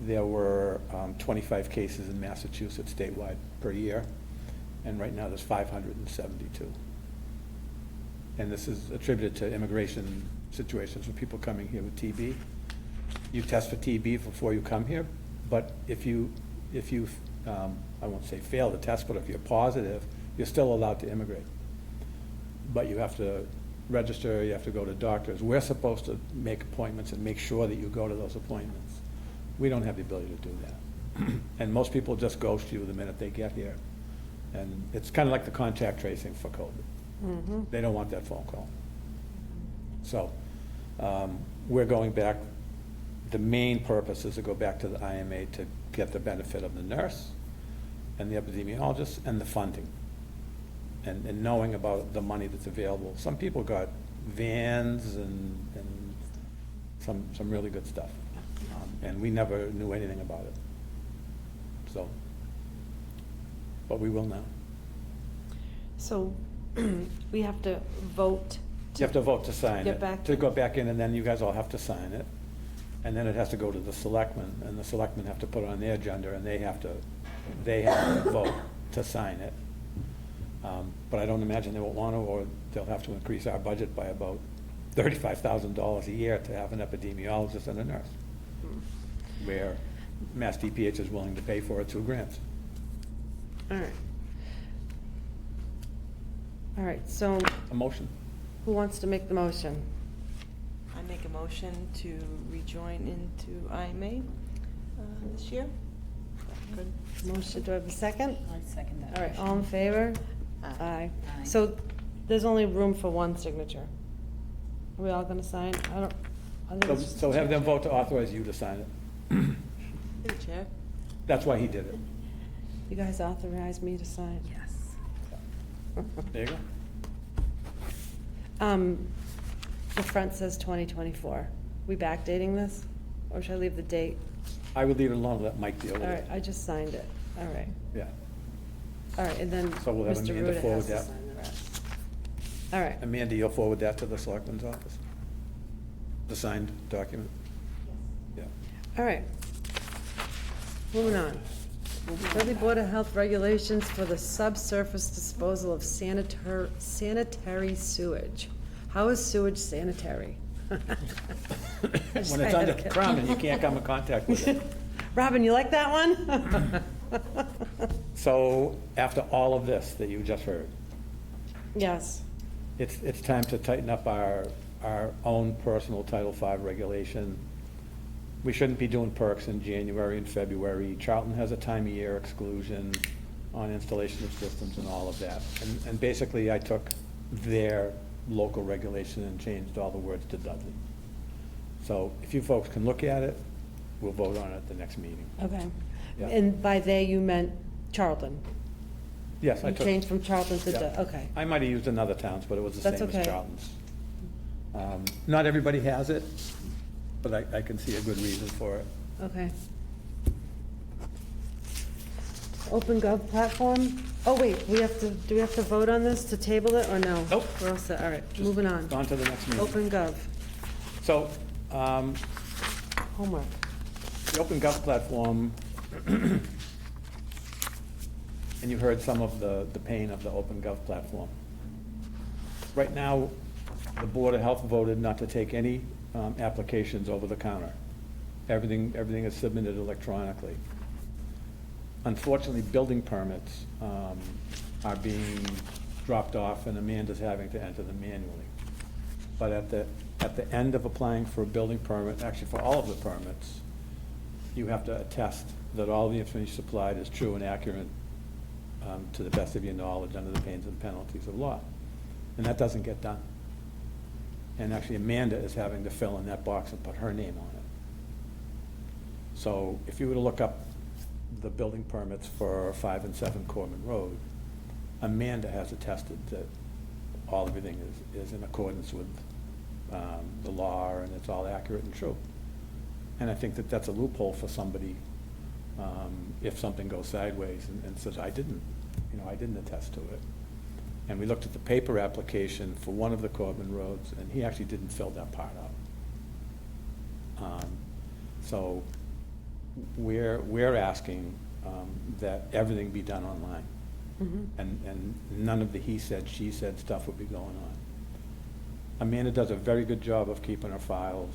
there were 25 cases in Massachusetts statewide per year, and right now there's 572. And this is attributed to immigration situations with people coming here with TB. You test for TB before you come here, but if you I won't say fail the test, but if you're positive, you're still allowed to immigrate. But you have to register, you have to go to doctors. We're supposed to make appointments and make sure that you go to those appointments. We don't have the ability to do that. And most people just ghost you the minute they get here. And it's kind of like the contact tracing for COVID. They don't want that phone call. So we're going back. The main purpose is to go back to the IMA to get the benefit of the nurse and the epidemiologist and the funding and knowing about the money that's available. Some people got vans and some really good stuff. And we never knew anything about it. So, but we will now. So we have to vote. You have to vote to sign Get it, back to go back in, and then you guys all have to sign it. And then it has to go to the selectmen, and the selectmen have to put it on their agenda, and they have to vote to sign it. But I don't imagine they won't want to, or they'll have to increase our budget by about $35,000 a year to have an epidemiologist and a nurse. Where Mass DPH is willing to pay for it through grants. All right. All right, so A motion? who wants to make the motion? I make a motion to rejoin into IMA this year. Good. Motion, do I have a second? I second that. All right, motion. all in favor? Aye. Aye. Aye. So there's only room for one signature. Are we all gonna sign? I think it's just So the have them chair. vote to authorize you to sign it. You're the chair. That's why he did it. You guys authorized me to sign? Yes. There you go. The front says 2024. We backdating this? Or should I leave the date? I would leave it alone, let Mike deal with All right, it. I just signed it. All right. Yeah. All right, and then So we'll have Mr. Amanda Ruda forward has to that. sign the rest. All right. Amanda, you'll forward that to the selectman's office? The signed document? Yeah. All right. Moving on. Dudley Board of Health regulations for the subsurface disposal of sanitary sewage. How is sewage sanitary? When it's under the ground and you can't come in contact with it. Robin, you like that one? So after all of this that you just heard, Yes. it's time to tighten up our own personal Title V regulation. We shouldn't be doing perks in January and February. Charlton has a time of year exclusion on installation of systems and all of that. And basically, I took their local regulation and changed all the words to Dudley. So if you folks can look at it, we'll vote on it at the next meeting. Okay. Yeah. And by they, you meant Charlton? Yes, I You took. changed from Charlton to, Yeah. okay. I might have used another towns, but it was the That's same as okay. Charlton's. Not everybody has it, but I can see a good reason for it. Okay. Open Gov platform? Oh, wait, do we have to vote on this to table it, or no? Nope. We're all set, all right, Just moving on. On to the next meeting. Open Gov, So, homework. the Open Gov platform, and you heard some of the pain of the Open Gov platform. Right now, the Board of Health voted not to take any applications over the counter. Everything is submitted electronically. Unfortunately, building permits are being dropped off, and Amanda's having to enter them manually. But at the end of applying for a building permit, actually for all of the permits, you have to attest that all the information supplied is true and accurate to the best of your knowledge under the pains and penalties of law. And that doesn't get done. And actually, Amanda is having to fill in that box and put her name on it. So if you were to look up the building permits for 5 and 7 Corbin Road, Amanda has attested that everything is in accordance with the law, and it's all accurate and true. And I think that that's a loophole for somebody, if something goes sideways and says, I didn't attest to it. And we looked at the paper application for one of the Corbin roads, and he actually didn't fill that part out. So we're asking that everything be done online. And none of the he said, she said stuff would be going on. Amanda does a very good job of keeping her files.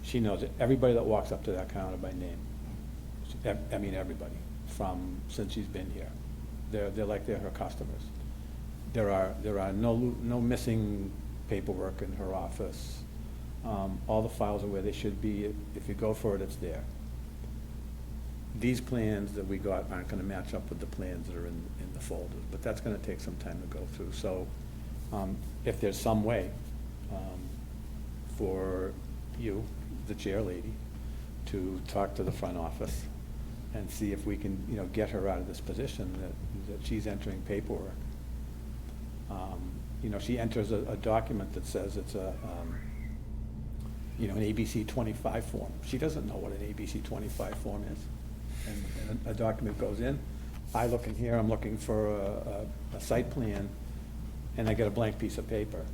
She knows everybody that walks up to that counter by name. I mean, everybody, since she's been here. They're like they're her customers. There are no missing paperwork in her office. All the files are where they should be. If you go for it, it's there. These plans that we got aren't gonna match up with the plans that are in the folders, but that's gonna take some time to go through. So, if there's some way, for you, the chair lady, to talk to the front office and see if we can, get her out of this position that she's entering paperwork. She enters a document that says it's an ABC 25 form. She doesn't know what an ABC 25 form is. And a document goes in, I look in here, I'm looking for a site plan, and I get a blank piece of paper,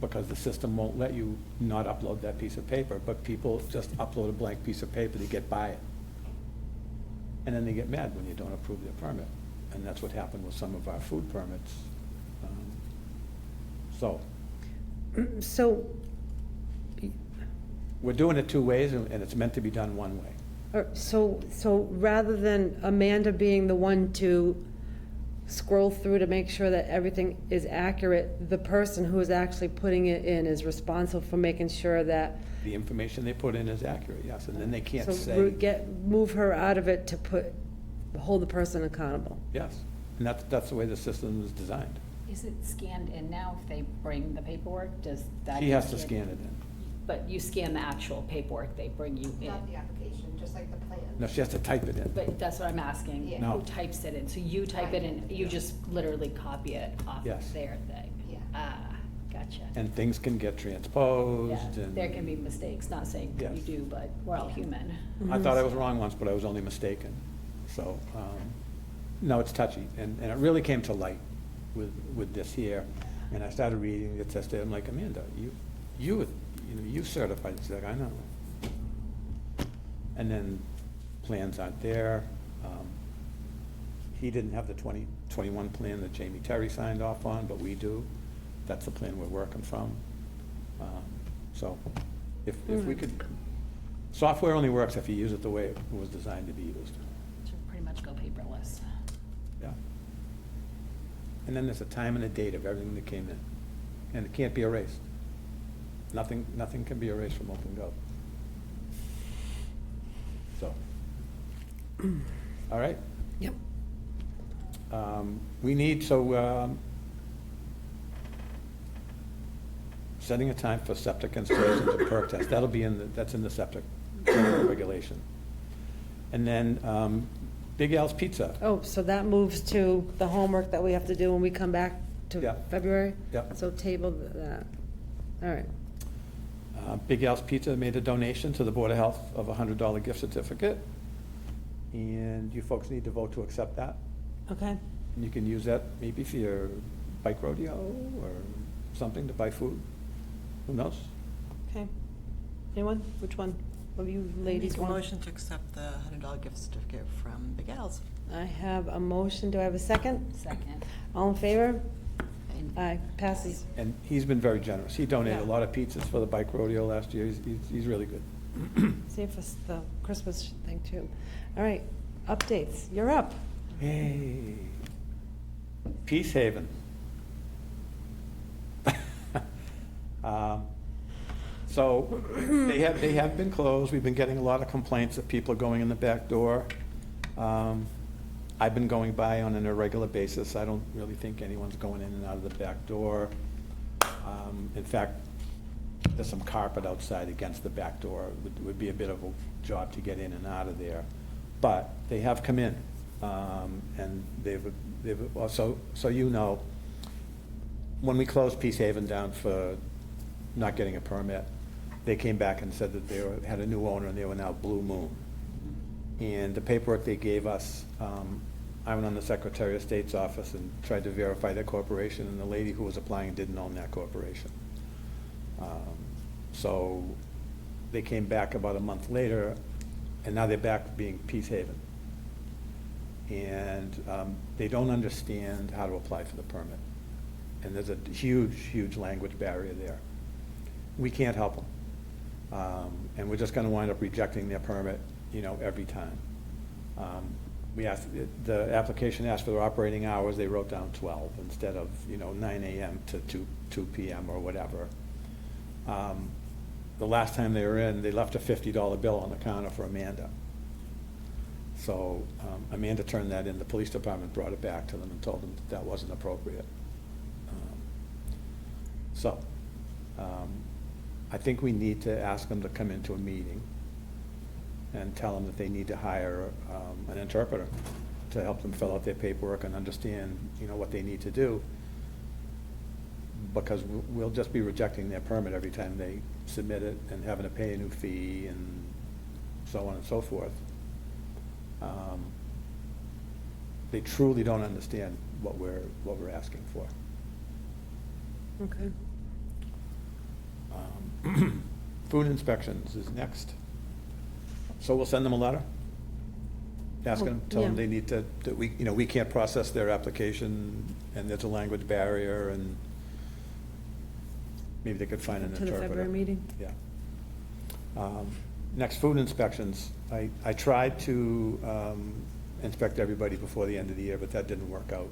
because the system won't let you not upload that piece of paper, but people just upload a blank piece of paper to get by it. And then they get mad when you don't approve their permit. And that's what happened with some of our food permits. So, We're doing it two ways, and it's meant to be done one way. So rather than Amanda being the one to scroll through to make sure that everything is accurate, the person who is actually putting it in is responsible for making sure that, The information they put in is accurate, yes, and then they can't so say, move her out of it to hold the person accountable. yes. And that's the way the system is designed. Is it scanned in now if they bring the paperwork? Does that? She has to get- scan it in. But you scan the actual paperwork they bring you in? Not the application, just like the plan. No, she has to type it in. But that's what I'm asking. Yeah. No. Who types it in? So you type it in, you just literally copy it off Yes. of their thing? Yeah. Ah, gotcha. And things can get transposed Yeah, and. there can be mistakes, not saying you Yes. do, but we're all human. I thought I was wrong once, but I was only mistaken. So, no, it's touchy, and it really came to light with this here. And I started reading it, tested, I'm like, Amanda, you certified, she's like, I know. And then plans aren't there. He didn't have the 2021 plan that Jamie Terry signed off on, but we do. That's the plan we're working from. So, if we could, software only works if you use it the way it was designed to be used. Should pretty much go paperless. Yeah. And then there's a time and a date of everything that came in, and it can't be erased. Nothing can be erased from OpenGov. So, all right. Yep. We need, setting a time for septic installations and perk test, that'll be that's in the septic regulation. And then, Big Al's Pizza. Oh, so that moves to the homework that we have to do when we come back to Yeah. February? Yeah. So table that. All right. Big Al's Pizza made a donation to the Board of Health of a $100 gift certificate. And you folks need to vote to accept that. Okay. And you can use that maybe for your bike rodeo or something to buy food. Who knows? Okay. Anyone? Which one of you ladies Make a want? motion to accept the $100 gift certificate from Big Al's. I have a motion. Do I have a second? Second. All in favor? And Aye. Passes. And he's been very generous. He donated a Yeah. lot of pizzas for the bike rodeo last year. He's really good. Save us the Christmas thing too. All right. Updates. You're up. Hey. Peace Haven. So they have been closed. We've been getting a lot of complaints of people going in the back door. I've been going by on an irregular basis. I don't really think anyone's going in and out of the back door. In fact, there's some carpet outside against the back door. It would be a bit of a job to get in and out of there. But they have come in, and they've also, so you know, when we closed Peace Haven down for not getting a permit, they came back and said that they had a new owner and they were now Blue Moon. And the paperwork they gave us, I went on the Secretary of State's office and tried to verify their corporation, and the lady who was applying didn't own that corporation. So they came back about a month later, and now they're back being Peace Haven. And they don't understand how to apply for the permit. And there's a huge, huge language barrier there. We can't help them. And we're just gonna wind up rejecting their permit, every time. We asked, the application asked for their operating hours, they wrote down 12 instead of, 9 AM to 2 PM or whatever. The last time they were in, they left a $50 bill on the counter for Amanda. So Amanda turned that in, the police department brought it back to them and told them that wasn't appropriate. So, I think we need to ask them to come into a meeting and tell them that they need to hire an interpreter to help them fill out their paperwork and understand, what they need to do. Because we'll just be rejecting their permit every time they submit it and having to pay a new fee and so on and so forth. They truly don't understand what we're asking for. Okay. Food inspections is next. So we'll send them a letter, asking them, tell them Yeah. they need to, that we can't process their application, and there's a language barrier, and maybe they could find an To interpreter. the February meeting? Yeah. Next, food inspections. I tried to inspect everybody before the end of the year, but that didn't work out.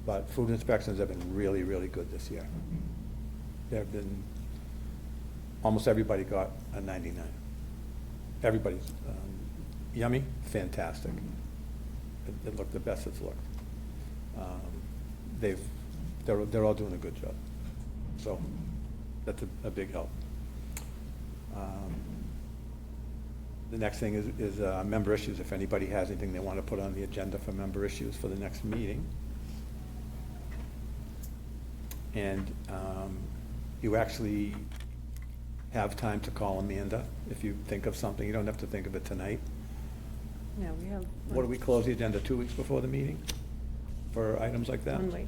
But food inspections have been really, really good this year. There have been, almost everybody got a 99. Everybody's yummy, fantastic. It looked the best it's looked. They're all doing a good job. So that's a big help. The next thing is member issues. If anybody has anything they want to put on the agenda for member issues for the next meeting. And you actually have time to call Amanda if you think of something. You don't have to think of it tonight. Yeah, we have. What do we close the agenda 2 weeks before the meeting for items like that? 1 week.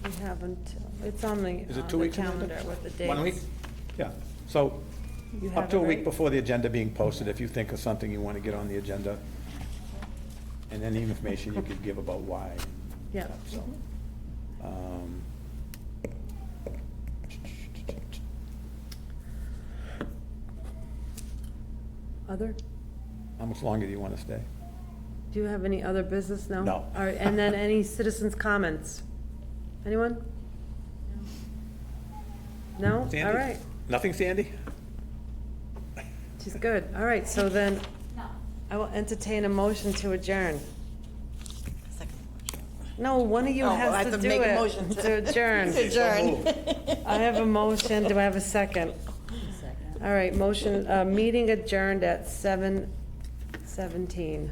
We have until, it's on the, Is it on 2 the weeks, Amanda? calendar with the dates. 1 week? Yeah, so You up have to it, a week right? before the agenda being posted, if you think of something you want to get on the agenda, and any information you could give about why. and Yeah. stuff, So. Other? How much longer do you want to stay? Do you have any other business? No? No. All right, and then any citizens' comments? Anyone? No? All Sandy? right, Nothing, Sandy? she's good. All right, so then I will entertain a motion to adjourn. No, one of you Oh, I has have to to do make a it motion to adjourn. Adjourn. I have a motion, do I have a second? All right, motion, meeting adjourned at 7:17.